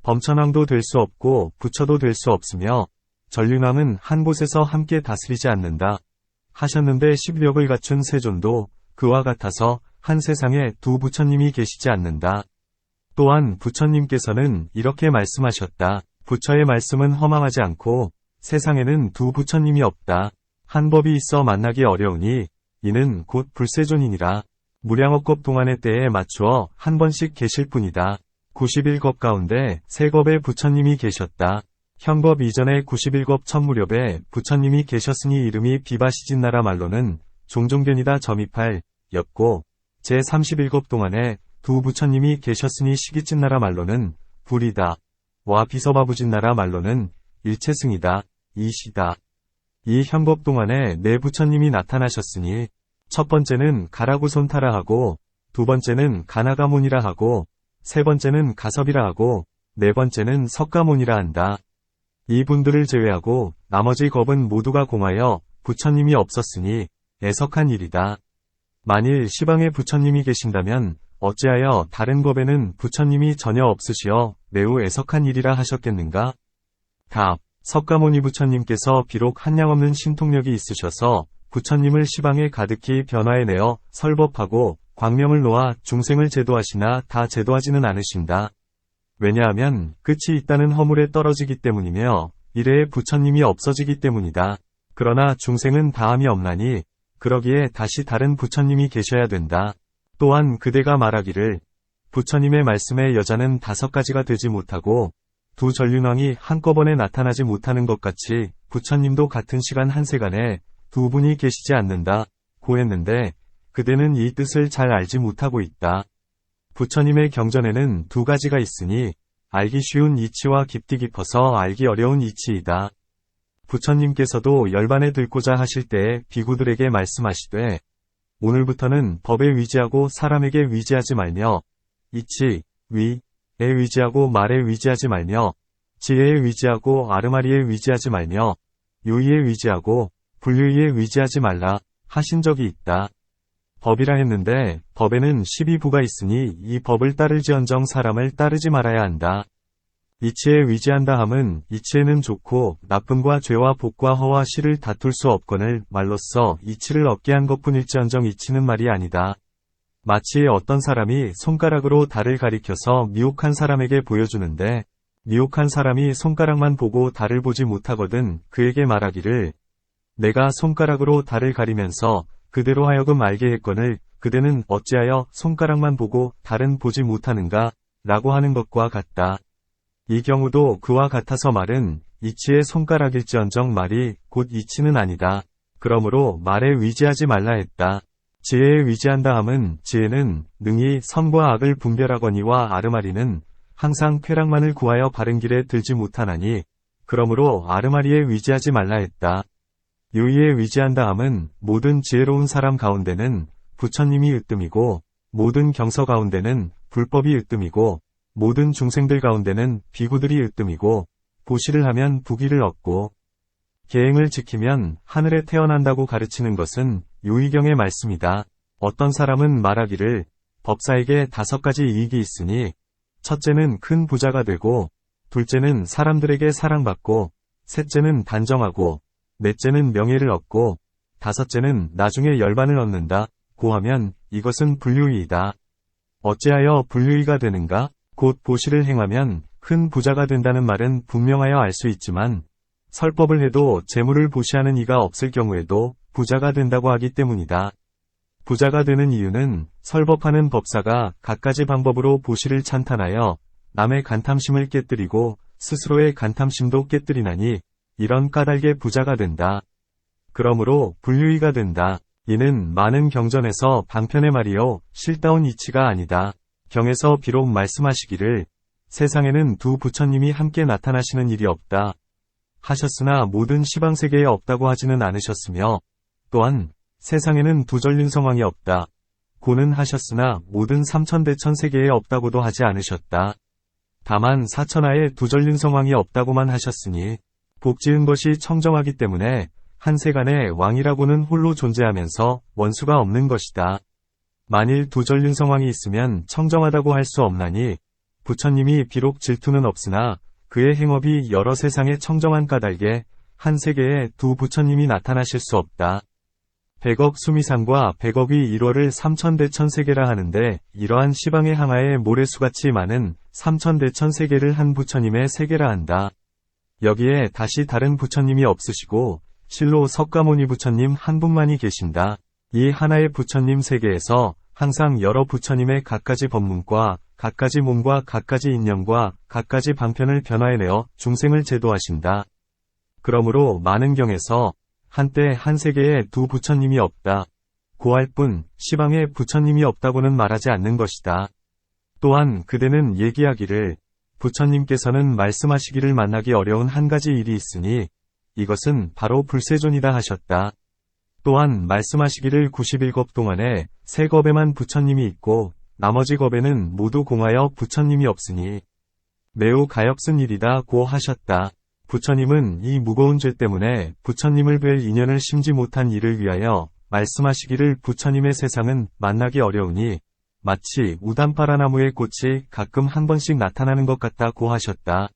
범천왕도 될 수 없고 부처도 될 수 없으며 전륜왕은 한 곳에서 함께 다스리지 않는다 하셨는데 십력을 갖춘 세존도 그와 같아서 한 세상에 두 부처님이 계시지 않는다. 또한 부처님께서는 이렇게 말씀하셨다. 부처의 말씀은 허망하지 않고 세상에는 두 부처님이 없다. 한 법이 있어 만나기 어려우니 이는 곧 불세존이니라. 무량억겁 동안의 때에 맞추어 한 번씩 계실 뿐이다. 91겁 가운데 세 겁의 부처님이 계셨다. 현겁 이전에 91겁 첫 무렵에 부처님이 계셨으니 이름이 비바시진나라 말로는 종종견이다 점입할 였고 제31겁 동안에 두 부처님이 계셨으니 시기진나라 말로는 불이다. 와 비서바부진나라 말로는 일체승이다. 이시다. 이 현겁 동안에 네 부처님이 나타나셨으니 첫 번째는 가라구손타라 하고 두 번째는 가나가몬이라 하고 세 번째는 가섭이라 하고 네 번째는 석가몬이라 한다. 이분들을 제외하고 나머지 겁은 모두가 공하여 부처님이 없었으니 애석한 일이다. 만일 시방에 부처님이 계신다면 어찌하여 다른 겁에는 부처님이 전혀 없으시어 매우 애석한 일이라 하셨겠는가? 답. 석가모니 부처님께서 비록 한량없는 신통력이 있으셔서 부처님을 시방에 가득히 변화해내어 설법하고 광명을 놓아 중생을 제도하시나 다 제도하지는 않으신다. 왜냐하면 끝이 있다는 허물에 떨어지기 때문이며 이래에 부처님이 없어지기 때문이다. 그러나 중생은 다함이 없나니 그러기에 다시 다른 부처님이 계셔야 된다. 또한 그대가 말하기를 부처님의 말씀에 여자는 5가지가 되지 못하고 두 전륜왕이 한꺼번에 나타나지 못하는 것 같이 부처님도 같은 시간 한 세간에 두 분이 계시지 않는다 고 했는데 그대는 이 뜻을 잘 알지 못하고 있다. 부처님의 경전에는 2가지가 있으니 알기 쉬운 이치와 깊디 깊어서 알기 어려운 이치이다. 부처님께서도 열반에 들고자 하실 때에 비구들에게 말씀하시되 오늘부터는 법에 위지하고 사람에게 위지하지 말며 이치, 위에 위지하고 말에 위지하지 말며 지혜에 위지하고 아르마리에 위지하지 말며 유의에 위지하고 불유의에 위지하지 말라 하신 적이 있다. 법이라 했는데 법에는 12부가 있으니 이 법을 따를지언정 사람을 따르지 말아야 한다. 이치에 위지한다 함은 이치에는 좋고 나쁨과 죄와 복과 허와 실을 다툴 수 없거늘 말로써 이치를 얻게 한 것뿐일지언정 이치는 말이 아니다. 마치 어떤 사람이 손가락으로 달을 가리켜서 미혹한 사람에게 보여주는데 미혹한 사람이 손가락만 보고 달을 보지 못하거든 그에게 말하기를 내가 손가락으로 달을 가리면서 그대로 하여금 알게 했거늘 그대는 어찌하여 손가락만 보고 달은 보지 못하는가 라고 하는 것과 같다. 이 경우도 그와 같아서 말은 이치의 손가락일지언정 말이 곧 이치는 아니다. 그러므로 말에 위지하지 말라 했다. 지혜에 위지한다 함은 지혜는 능히 선과 악을 분별하거니와 아르마리는 항상 쾌락만을 구하여 바른 길에 들지 못하나니 그러므로 아르마리에 위지하지 말라 했다. 유의에 위지한다 함은 모든 지혜로운 사람 가운데는 부처님이 으뜸이고 모든 경서 가운데는 불법이 으뜸이고 모든 중생들 가운데는 비구들이 으뜸이고 보시를 하면 부귀를 얻고 계행을 지키면 하늘에 태어난다고 가르치는 것은 유의경의 말씀이다. 어떤 사람은 말하기를 법사에게 5가지 이익이 있으니 첫째는 큰 부자가 되고 둘째는 사람들에게 사랑받고 셋째는 단정하고 넷째는 명예를 얻고 다섯째는 나중에 열반을 얻는다. 고 하면 이것은 불유의이다. 어찌하여 불유의가 되는가? 곧 보시를 행하면 큰 부자가 된다는 말은 분명하여 알 수 있지만 설법을 해도 재물을 보시하는 이가 없을 경우에도 부자가 된다고 하기 때문이다. 부자가 되는 이유는 설법하는 법사가 갖가지 방법으로 보시를 찬탄하여 남의 간탐심을 깨뜨리고 스스로의 간탐심도 깨뜨리나니 이런 까닭에 부자가 된다. 그러므로 불유의가 된다. 이는 많은 경전에서 방편의 말이요 실다운 이치가 아니다. 경에서 비록 말씀하시기를 세상에는 두 부처님이 함께 나타나시는 일이 없다 하셨으나 모든 시방세계에 없다고 하지는 않으셨으며 또한 세상에는 두 전륜성왕이 없다 고는 하셨으나 모든 삼천대천세계에 없다고도 하지 않으셨다. 다만 사천하에 두 전륜성왕이 없다고만 하셨으니 복지은 것이 청정하기 때문에 한 세간의 왕이라고는 홀로 존재하면서 원수가 없는 것이다. 만일 두 전륜성왕이 있으면 청정하다고 할 수 없나니 부처님이 비록 질투는 없으나 그의 행업이 여러 세상의 청정한 까닭에 한 세계에 두 부처님이 나타나실 수 없다. 100억 수미상과 100억의 1월을 삼천대천세계라 하는데 이러한 시방의 항하에 모래수같이 많은 삼천대천세계를 한 부처님의 세계라 한다. 여기에 다시 다른 부처님이 없으시고 실로 석가모니 부처님 한 분만이 계신다. 이 하나의 부처님 세계에서 항상 여러 부처님의 갖가지 법문과 갖가지 몸과 갖가지 인연과 갖가지 방편을 변화해내어 중생을 제도하신다. 그러므로 많은 경에서 한때 한 세계에 두 부처님이 없다 고할 뿐 시방에 부처님이 없다고는 말하지 않는 것이다. 또한 그대는 얘기하기를 부처님께서는 말씀하시기를 만나기 어려운 한 가지 일이 있으니 이것은 바로 불세존이다 하셨다. 또한 말씀하시기를 91겁 동안에 세 겁에만 부처님이 있고 나머지 겁에는 모두 공하여 부처님이 없으니 매우 가엾은 일이다 고 하셨다. 부처님은 이 무거운 죄 때문에 부처님을 뵐 인연을 심지 못한 이를 위하여 말씀하시기를 부처님의 세상은 만나기 어려우니 마치 우담파라나무의 꽃이 가끔 한 번씩 나타나는 것 같다고 하셨다.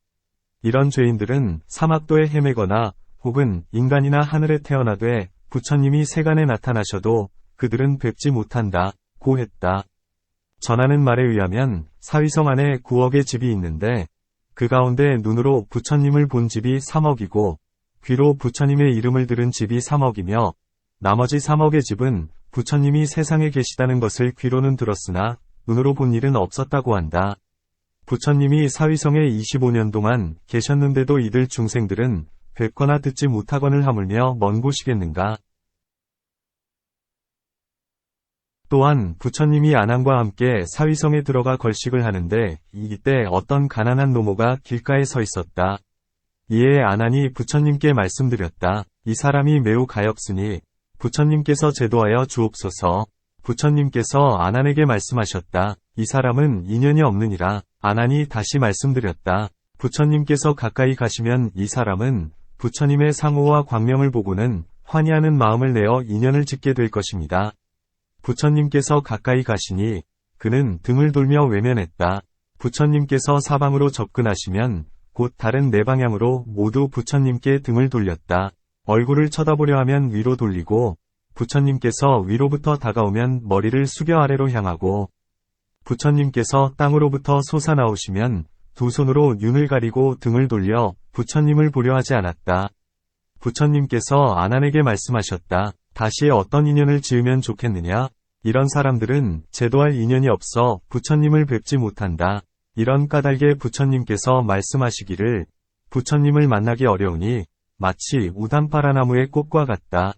이런 죄인들은 사막도에 헤매거나 혹은 인간이나 하늘에 태어나되 부처님이 세간에 나타나셔도 그들은 뵙지 못한다 고 했다. 전하는 말에 의하면 사위성 안에 9억의 집이 있는데 그 가운데 눈으로 부처님을 본 집이 3억이고 귀로 부처님의 이름을 들은 집이 3억이며 나머지 3억의 집은 부처님이 세상에 계시다는 것을 귀로는 들었으나 눈으로 본 일은 없었다고 한다. 부처님이 사위성에 25년 동안 계셨는데도 이들 중생들은 뵙거나 듣지 못하거늘 하물며 먼 곳이겠는가. 또한 부처님이 아난과 함께 사위성에 들어가 걸식을 하는데 이때 어떤 가난한 노모가 길가에 서 있었다. 이에 아난이 부처님께 말씀드렸다. 이 사람이 매우 가엾으니 부처님께서 제도하여 주옵소서. 부처님께서 아난에게 말씀하셨다. 이 사람은 인연이 없느니라. 아난이 다시 말씀드렸다. 부처님께서 가까이 가시면 이 사람은 부처님의 상호와 광명을 보고는 환희하는 마음을 내어 인연을 짓게 될 것입니다. 부처님께서 가까이 가시니 그는 등을 돌며 외면했다. 부처님께서 사방으로 접근하시면 곧 다른 네 방향으로 모두 부처님께 등을 돌렸다. 얼굴을 쳐다보려 하면 위로 돌리고 부처님께서 위로부터 다가오면 머리를 숙여 아래로 향하고 부처님께서 땅으로부터 솟아나오시면 두 손으로 눈을 가리고 등을 돌려 부처님을 보려 하지 않았다. 부처님께서 아난에게 말씀하셨다. 다시 어떤 인연을 지으면 좋겠느냐? 이런 사람들은 제도할 인연이 없어 부처님을 뵙지 못한다. 이런 까닭에 부처님께서 말씀하시기를 부처님을 만나기 어려우니 마치 우단파라나무의 꽃과 같다.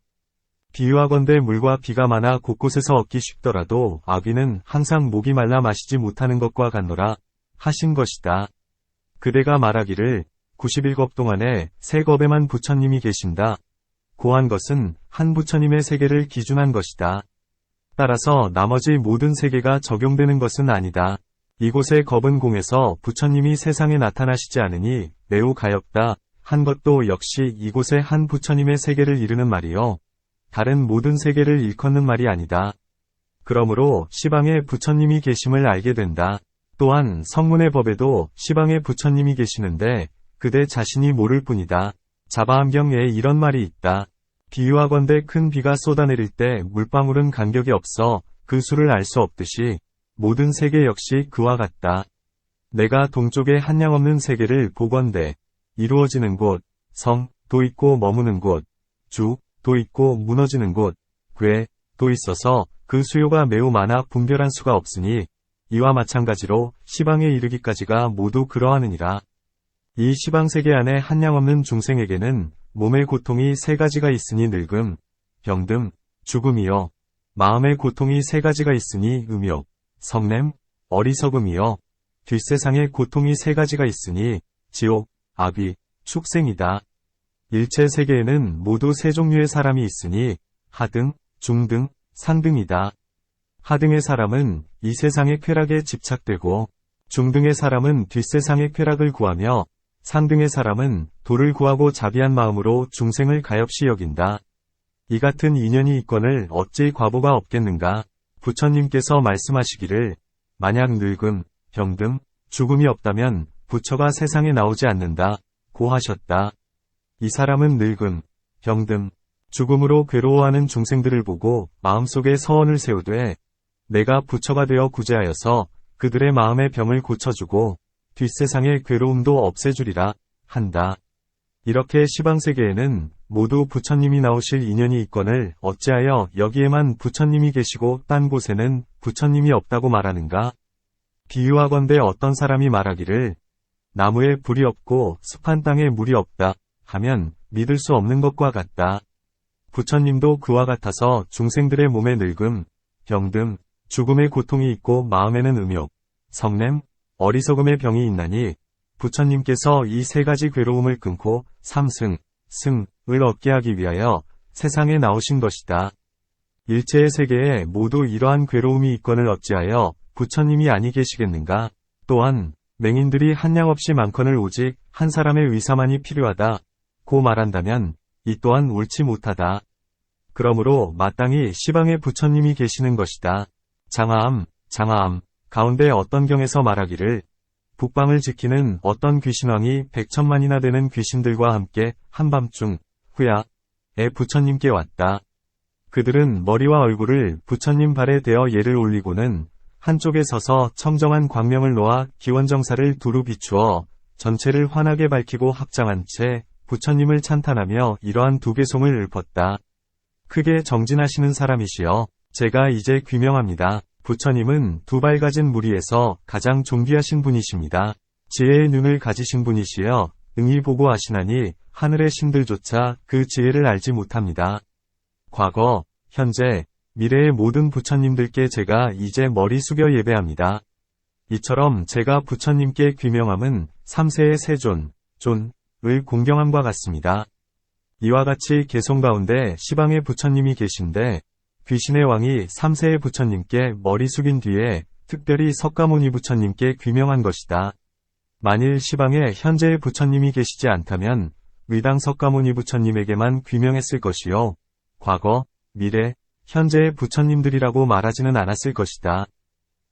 비유하건대 물과 비가 많아 곳곳에서 얻기 쉽더라도 아귀는 항상 목이 말라 마시지 못하는 것과 같노라 하신 것이다. 그대가 말하기를 91겁 동안에 세 겁에만 부처님이 계신다. 고한 것은 한 부처님의 세계를 기준한 것이다. 따라서 나머지 모든 세계가 적용되는 것은 아니다. 이곳의 겁은 공에서 부처님이 세상에 나타나시지 않으니 매우 가엽다 한 것도 역시 이곳의 한 부처님의 세계를 이르는 말이요. 다른 모든 세계를 일컫는 말이 아니다. 그러므로 시방에 부처님이 계심을 알게 된다. 또한 성문의 법에도 시방에 부처님이 계시는데 그대 자신이 모를 뿐이다. 자바암경에 이런 말이 있다. 비유하건대 큰 비가 쏟아내릴 때 물방울은 간격이 없어 그 수를 알 수 없듯이 모든 세계 역시 그와 같다. 내가 동쪽의 한량없는 세계를 보건대 이루어지는 곳, 성, 도 있고 머무는 곳, 주, 도 있고 무너지는 곳, 괴, 도 있어서 그 수요가 매우 많아 분별한 수가 없으니 이와 마찬가지로 시방에 이르기까지가 모두 그러하느니라. 이 시방세계 안에 한량없는 중생에게는 몸의 고통이 세 가지가 있으니 늙음, 병듦, 죽음이요. 마음의 고통이 세 가지가 있으니 음욕, 성냄, 어리석음이요. 뒷세상의 고통이 세 가지가 있으니 지옥, 악귀, 축생이다. 일체 세계에는 모두 세 종류의 사람이 있으니 하등, 중등, 상등이다. 하등의 사람은 이 세상의 쾌락에 집착되고 중등의 사람은 뒷세상의 쾌락을 구하며 상등의 사람은 도를 구하고 자비한 마음으로 중생을 가엾이 여긴다. 이 같은 인연이 있거늘 어찌 과보가 없겠는가? 부처님께서 말씀하시기를 만약 늙음, 병듦, 죽음이 없다면 부처가 세상에 나오지 않는다 고 하셨다. 이 사람은 늙음, 병듦, 죽음으로 괴로워하는 중생들을 보고 마음속에 서원을 세우되 내가 부처가 되어 구제하여서 그들의 마음의 병을 고쳐주고 뒷세상의 괴로움도 없애주리라 한다. 이렇게 시방세계에는 모두 부처님이 나오실 인연이 있거늘 어찌하여 여기에만 부처님이 계시고 딴 곳에는 부처님이 없다고 말하는가? 비유하건대 어떤 사람이 말하기를 나무에 불이 없고 습한 땅에 물이 없다 하면 믿을 수 없는 것과 같다. 부처님도 그와 같아서 중생들의 몸에 늙음, 병듦, 죽음의 고통이 있고 마음에는 음욕, 성냄, 어리석음의 병이 있나니 부처님께서 이 세 가지 괴로움을 끊고 삼승, 승을 얻게 하기 위하여 세상에 나오신 것이다. 일체의 세계에 모두 이러한 괴로움이 있거늘 어찌하여 부처님이 아니 계시겠는가? 또한 맹인들이 한량없이 많거늘 오직 한 사람의 의사만이 필요하다 고 말한다면 이 또한 옳지 못하다. 그러므로 마땅히 시방에 부처님이 계시는 것이다. 장하암 가운데 어떤 경에서 말하기를 북방을 지키는 어떤 귀신왕이 100천만이나 되는 귀신들과 함께 한밤중 후야에 부처님께 왔다. 그들은 머리와 얼굴을 부처님 발에 대어 예를 올리고는 한쪽에 서서 청정한 광명을 놓아 기원정사를 두루 비추어 전체를 환하게 밝히고 합장한 채 부처님을 찬탄하며 이러한 두 개송을 읊었다. 크게 정진하시는 사람이시여, 제가 이제 귀명합니다. 부처님은 두 발 가진 무리에서 가장 존귀하신 분이십니다. 지혜의 눈을 가지신 분이시여 응이 보고 아시나니 하늘의 신들조차 그 지혜를 알지 못합니다. 과거, 현재, 미래의 모든 부처님들께 제가 이제 머리 숙여 예배합니다. 이처럼 제가 부처님께 귀명함은 3세의 세존, 존을 공경함과 같습니다. 이와 같이 개송 가운데 시방에 부처님이 계신데 귀신의 왕이 3세의 부처님께 머리 숙인 뒤에 특별히 석가모니 부처님께 귀명한 것이다. 만일 시방에 현재의 부처님이 계시지 않다면 의당 석가모니 부처님에게만 귀명했을 것이요. 과거, 미래, 현재의 부처님들이라고 말하지는 않았을 것이다.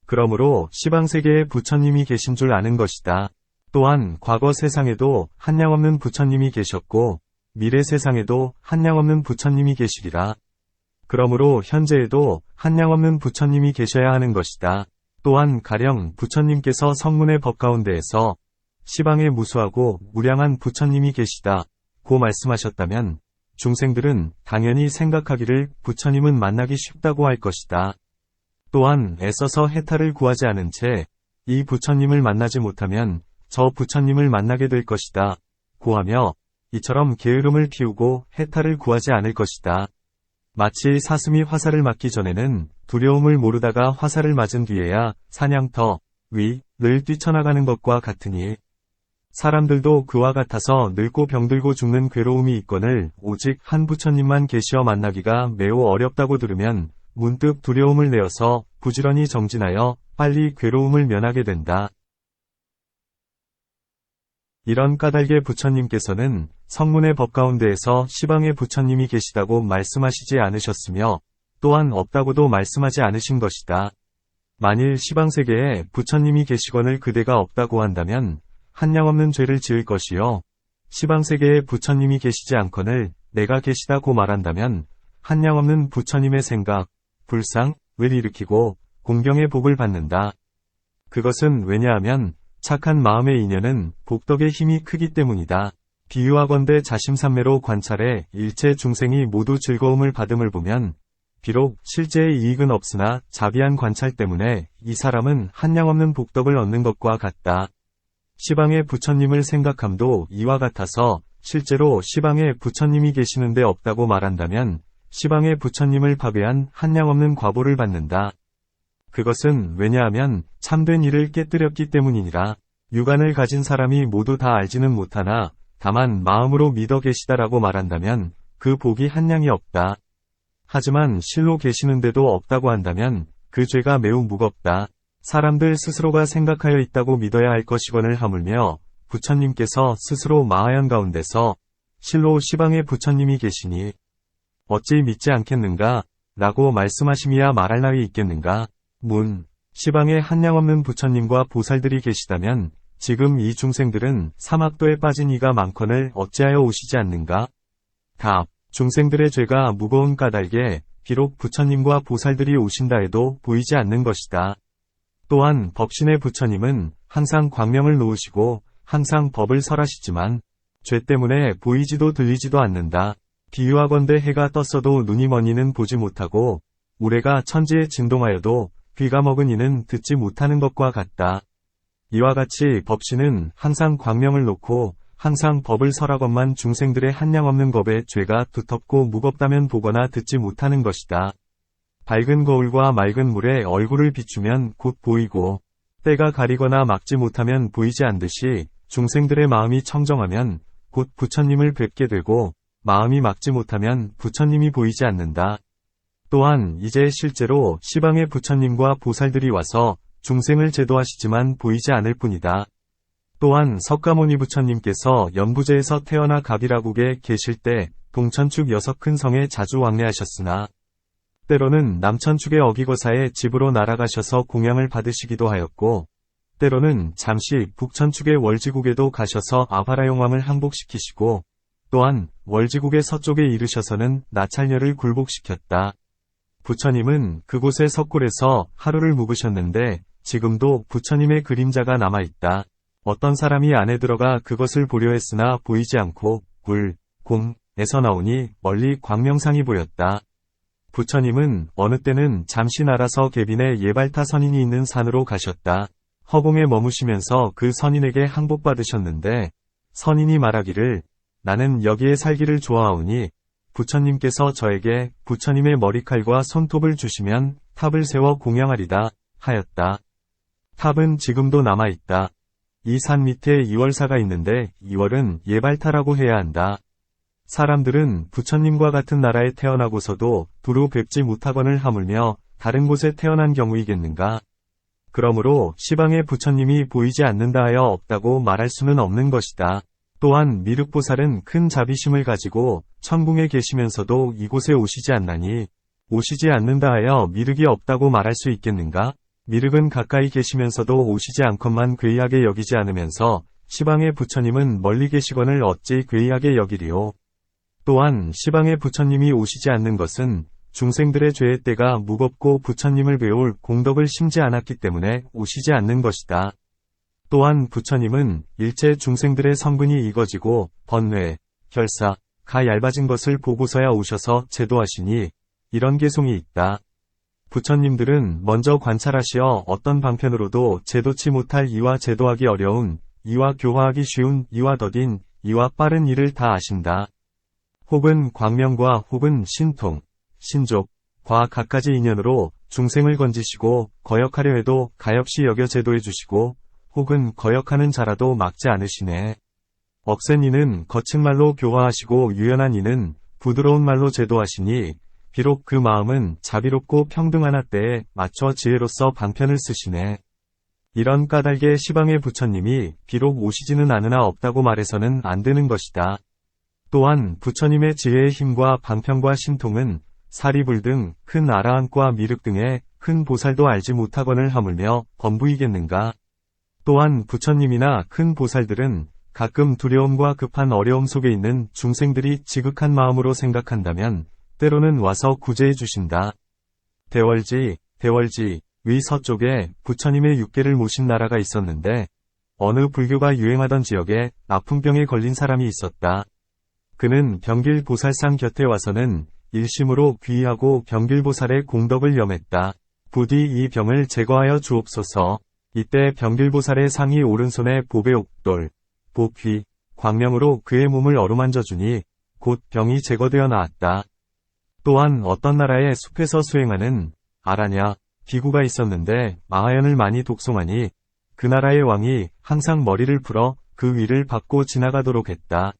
그러므로 시방세계에 부처님이 계신 줄 아는 것이다. 또한 과거 세상에도 한량없는 부처님이 계셨고 미래 세상에도 한량없는 부처님이 계시리라. 그러므로 현재에도 한량없는 부처님이 계셔야 하는 것이다. 또한 가령 부처님께서 성문의 법가운데에서 시방에 무수하고 무량한 부처님이 계시다 고 말씀하셨다면 중생들은 당연히 생각하기를 부처님은 만나기 쉽다고 할 것이다. 또한 애써서 해탈을 구하지 않은 채 이 부처님을 만나지 못하면 저 부처님을 만나게 될 것이다 고 하며 이처럼 게으름을 피우고 해탈을 구하지 않을 것이다. 마치 사슴이 화살을 맞기 전에는 두려움을 모르다가 화살을 맞은 뒤에야 사냥터, 위를 뛰쳐나가는 것과 같으니 사람들도 그와 같아서 늙고 병들고 죽는 괴로움이 있거늘 오직 한 부처님만 계시어 만나기가 매우 어렵다고 들으면 문득 두려움을 내어서 부지런히 정진하여 빨리 괴로움을 면하게 된다. 이런 까닭에 부처님께서는 성문의 법가운데에서 시방에 부처님이 계시다고 말씀하시지 않으셨으며 또한 없다고도 말씀하지 않으신 것이다. 만일 시방세계에 부처님이 계시거늘 그대가 없다고 한다면 한량없는 죄를 지을 것이요 시방세계에 부처님이 계시지 않거늘 내가 계시다고 말한다면 한량없는 부처님의 생각, 불상을 일으키고 공경의 복을 받는다. 그것은 왜냐하면 착한 마음의 인연은 복덕의 힘이 크기 때문이다. 비유하건대 자심삼매로 관찰해 일체 중생이 모두 즐거움을 받음을 보면 비록 실제의 이익은 없으나 자비한 관찰 때문에 이 사람은 한량없는 복덕을 얻는 것과 같다. 시방에 부처님을 생각함도 이와 같아서 실제로 시방에 부처님이 계시는데 없다고 말한다면 시방에 부처님을 파괴한 한량없는 과보를 받는다. 그것은 왜냐하면 참된 일을 깨뜨렸기 때문이니라. 육안을 가진 사람이 모두 다 알지는 못하나 다만 마음으로 믿어 계시다라고 말한다면 그 복이 한량이 없다. 하지만 실로 계시는데도 없다고 한다면 그 죄가 매우 무겁다. 사람들 스스로가 생각하여 있다고 믿어야 할 것이거늘 하물며 부처님께서 스스로 마하연 가운데서 실로 시방에 부처님이 계시니 어찌 믿지 않겠는가? 라고 말씀하심이야 말할 나위 있겠는가? 시방에 한량없는 부처님과 보살들이 계시다면 지금 이 중생들은 사막도에 빠진 이가 많거늘 어찌하여 오시지 않는가? 답. 중생들의 죄가 무거운 까닭에 비록 부처님과 보살들이 오신다 해도 보이지 않는 것이다. 또한 법신의 부처님은 항상 광명을 놓으시고 항상 법을 설하시지만 죄 때문에 보이지도 들리지도 않는다. 비유하건대 해가 떴어도 눈이 먼 이는 보지 못하고 우레가 천지에 진동하여도 귀가 먹은 이는 듣지 못하는 것과 같다. 이와 같이 법신은 항상 광명을 놓고 항상 법을 설하건만 중생들의 한량없는 법에 죄가 두텁고 무겁다면 보거나 듣지 못하는 것이다. 밝은 거울과 맑은 물에 얼굴을 비추면 곧 보이고 때가 가리거나 막지 못하면 보이지 않듯이 중생들의 마음이 청정하면 곧 부처님을 뵙게 되고 마음이 막지 못하면 부처님이 보이지 않는다. 또한 이제 실제로 시방의 부처님과 보살들이 와서 중생을 제도하시지만 보이지 않을 뿐이다. 또한 석가모니 부처님께서 연부제에서 태어나 갑이라국에 계실 때 동천축 6큰 성에 자주 왕래하셨으나 때로는 남천축의 어기거사에 집으로 날아가셔서 공양을 받으시기도 하였고 때로는 잠시 북천축의 월지국에도 가셔서 아바라용왕을 항복시키시고 또한 월지국의 서쪽에 이르셔서는 나찰녀를 굴복시켰다. 부처님은 그곳의 석굴에서 하루를 묵으셨는데 지금도 부처님의 그림자가 남아있다. 어떤 사람이 안에 들어가 그것을 보려 했으나 보이지 않고 공에서 나오니 멀리 광명상이 보였다. 부처님은 어느 때는 잠시 날아서 개빈의 예발타 선인이 있는 산으로 가셨다. 허공에 머무시면서 그 선인에게 항복받으셨는데 선인이 말하기를 나는 여기에 살기를 좋아하오니 부처님께서 저에게 부처님의 머리칼과 손톱을 주시면 탑을 세워 공양하리다 하였다. 탑은 지금도 남아있다. 이 산 밑에 이월사가 있는데 이월은 예발타라고 해야 한다. 사람들은 부처님과 같은 나라에 태어나고서도 두루 뵙지 못하거늘 하물며 다른 곳에 태어난 경우이겠는가? 그러므로 시방에 부처님이 보이지 않는다 하여 없다고 말할 수는 없는 것이다. 또한 미륵보살은 큰 자비심을 가지고 천궁에 계시면서도 이곳에 오시지 않나니 오시지 않는다 하여 미륵이 없다고 말할 수 있겠는가? 미륵은 가까이 계시면서도 오시지 않건만 괴이하게 여기지 않으면서 시방의 부처님은 멀리 계시거늘 어찌 괴이하게 여기리요? 또한 시방의 부처님이 오시지 않는 것은 중생들의 죄의 때가 무겁고 부처님을 배울 공덕을 심지 않았기 때문에 오시지 않는 것이다. 또한 부처님은 일체 중생들의 성분이 익어지고 번뇌, 혈사, 가 얇아진 것을 보고서야 오셔서 제도하시니 이런 개송이 있다. 부처님들은 먼저 관찰하시어 어떤 방편으로도 제도치 못할 이와 제도하기 어려운, 이와 교화하기 쉬운, 이와 더딘, 이와 빠른 일을 다 아신다. 혹은 광명과 혹은 신통, 신족, 과 갖가지 인연으로 중생을 건지시고 거역하려 해도 가엾이 여겨 제도해 주시고 혹은 거역하는 자라도 막지 않으시네. 억센 이는 거친 말로 교화하시고 유연한 이는 부드러운 말로 제도하시니 비록 그 마음은 자비롭고 평등하나 때에 맞춰 지혜로서 방편을 쓰시네. 이런 까닭에 시방의 부처님이 비록 오시지는 않으나 없다고 말해서는 안 되는 것이다. 또한 부처님의 지혜의 힘과 방편과 신통은 사리불 등 큰 아라한과 미륵 등의 큰 보살도 알지 못하거늘 하물며 범부이겠는가. 또한 부처님이나 큰 보살들은 가끔 두려움과 급한 어려움 속에 있는 중생들이 지극한 마음으로 생각한다면 때로는 와서 구제해 주신다. 대월지, 위 서쪽에 부처님의 육계를 모신 나라가 있었는데 어느 불교가 유행하던 지역에 나풍병에 걸린 사람이 있었다. 그는 병길보살상 곁에 와서는 일심으로 귀의하고 병길보살의 공덕을 염했다. 부디 이 병을 제거하여 주옵소서. 이때 병길보살의 상이 오른손에 보배 옥돌, 복귀, 광명으로 그의 몸을 어루만져 주니 곧 병이 제거되어 나았다. 또한 어떤 나라의 숲에서 수행하는 아라냐 비구가 있었는데 마하연을 많이 독송하니 그 나라의 왕이 항상 머리를 풀어 그 위를 밟고 지나가도록 했다.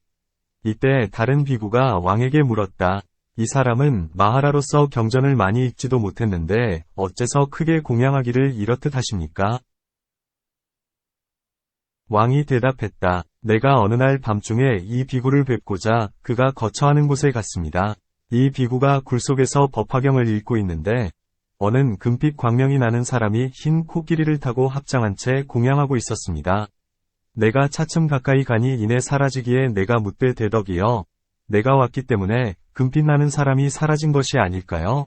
이때 다른 비구가 왕에게 물었다. 이 사람은 마하라로서 경전을 많이 읽지도 못했는데 어째서 크게 공양하기를 이렇듯 하십니까? 왕이 대답했다. 내가 어느 날 밤중에 이 비구를 뵙고자 그가 거처하는 곳에 갔습니다. 이 비구가 굴속에서 법화경을 읽고 있는데 어는 금빛 광명이 나는 사람이 흰 코끼리를 타고 합장한 채 공양하고 있었습니다. 내가 차츰 가까이 가니 이내 사라지기에 내가 묻되 대덕이여 내가 왔기 때문에 금빛 나는 사람이 사라진 것이 아닐까요?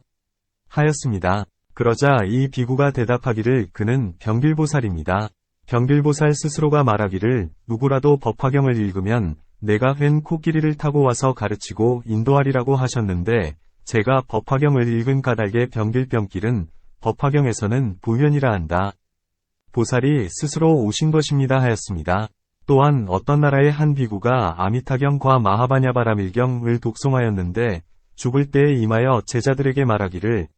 하였습니다. 그러자 이 비구가 대답하기를 그는 병길보살입니다. 병길보살 스스로가 말하기를 누구라도 법화경을 읽으면 내가 웬 코끼리를 타고 와서 가르치고 인도하리라고 하셨는데 제가 법화경을 읽은 까닭에 병길병길은 법화경에서는 부현이라 한다. 보살이 스스로 오신 것입니다 하였습니다. 또한 어떤 나라의 한 비구가 아미타경과 마하바냐바라밀경을 독송하였는데 죽을 때에 임하여 제자들에게 말하기를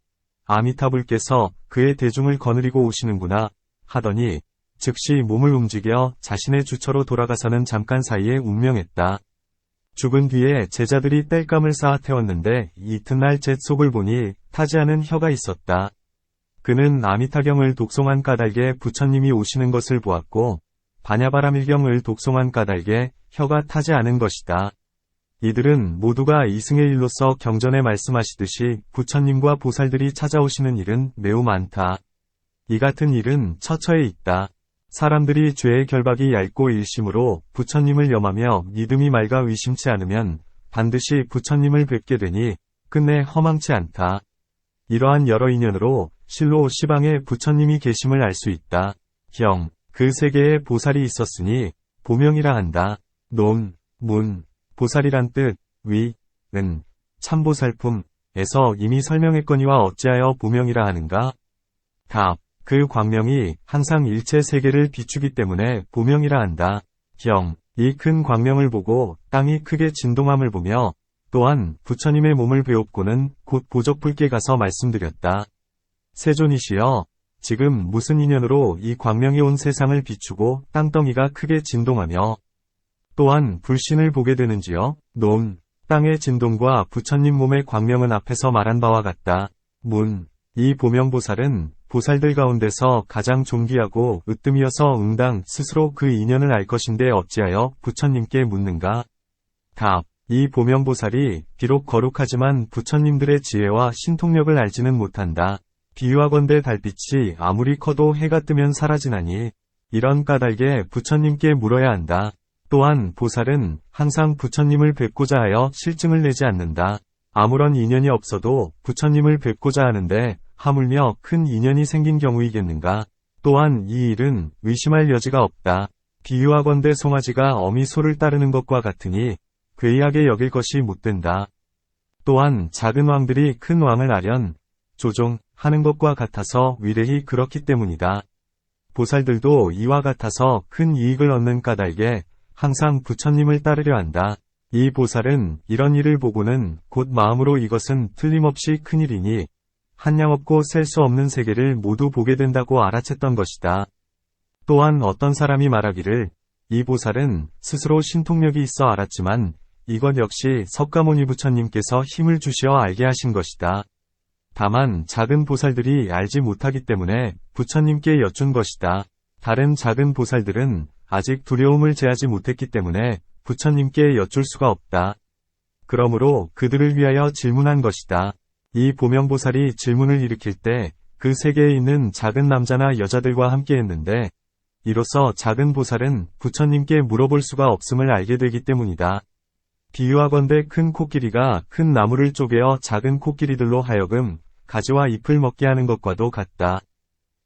아미타불께서 그의 대중을 거느리고 오시는구나 하더니 즉시 몸을 움직여 자신의 주처로 돌아가서는 잠깐 사이에 운명했다. 죽은 뒤에 제자들이 땔감을 쌓아 태웠는데 이튿날 잿 속을 보니 타지 않은 혀가 있었다. 그는 아미타경을 독송한 까닭에 부처님이 오시는 것을 보았고 바냐바라밀경을 독송한 까닭에 혀가 타지 않은 것이다. 이들은 모두가 이승의 일로서 경전에 말씀하시듯이 부처님과 보살들이 찾아오시는 일은 매우 많다. 이 같은 일은 처처에 있다. 사람들이 죄의 결박이 얇고 일심으로 부처님을 염하며 믿음이 맑아 의심치 않으면 반드시 부처님을 뵙게 되니 끝내 허망치 않다. 이러한 여러 인연으로 실로 시방에 부처님이 계심을 알 수 있다. 형, 그 세계에 보살이 있었으니 보명이라 한다. 논, 문, 보살이란 뜻, 위, 은, 참보살품에서 이미 설명했거니와 어찌하여 보명이라 하는가? 답. 그 광명이 항상 일체 세계를 비추기 때문에 보명이라 한다. 형, 이 큰 광명을 보고 땅이 크게 진동함을 보며 또한 부처님의 몸을 배웁고는 곧 보적불께 가서 말씀드렸다. 세존이시여, 지금 무슨 인연으로 이 광명이 온 세상을 비추고 땅덩이가 크게 진동하며 또한 불신을 보게 되는지요? 논, 땅의 진동과 부처님 몸의 광명은 앞에서 말한 바와 같다. 문, 이 보명보살은 보살들 가운데서 가장 존귀하고 으뜸이어서 응당 스스로 그 인연을 알 것인데 어찌하여 부처님께 묻는가? 답. 이 보명보살이 비록 거룩하지만 부처님들의 지혜와 신통력을 알지는 못한다. 비유하건대 달빛이 아무리 커도 해가 뜨면 사라지나니 이런 까닭에 부처님께 물어야 한다. 또한 보살은 항상 부처님을 뵙고자 하여 실증을 내지 않는다. 아무런 인연이 없어도 부처님을 뵙고자 하는데 하물며 큰 인연이 생긴 경우이겠는가? 또한 이 일은 의심할 여지가 없다. 비유하건대 송아지가 어미 소를 따르는 것과 같으니 괴이하게 여길 것이 못된다. 또한 작은 왕들이 큰 왕을 아련 조종하는 것과 같아서 위례히 그렇기 때문이다. 보살들도 이와 같아서 큰 이익을 얻는 까닭에 항상 부처님을 따르려 한다. 이 보살은 이런 일을 보고는 곧 마음으로 이것은 틀림없이 큰일이니 한량 없고 셀 수 없는 세계를 모두 보게 된다고 알아챘던 것이다. 또한 어떤 사람이 말하기를 이 보살은 스스로 신통력이 있어 알았지만 이것 역시 석가모니 부처님께서 힘을 주시어 알게 하신 것이다. 다만 작은 보살들이 알지 못하기 때문에 부처님께 여쭌 것이다. 다른 작은 보살들은 아직 두려움을 제하지 못했기 때문에 부처님께 여쭐 수가 없다. 그러므로 그들을 위하여 질문한 것이다. 이 보명보살이 질문을 일으킬 때 그 세계에 있는 작은 남자나 여자들과 함께 했는데 이로써 작은 보살은 부처님께 물어볼 수가 없음을 알게 되기 때문이다. 비유하건대 큰 코끼리가 큰 나무를 쪼개어 작은 코끼리들로 하여금 가지와 잎을 먹게 하는 것과도 같다.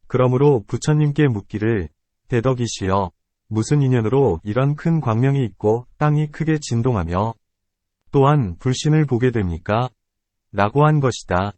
그러므로 부처님께 묻기를 대덕이시여 무슨 인연으로 이런 큰 광명이 있고 땅이 크게 진동하며 또한 불신을 보게 됩니까? 라고 한 것이다.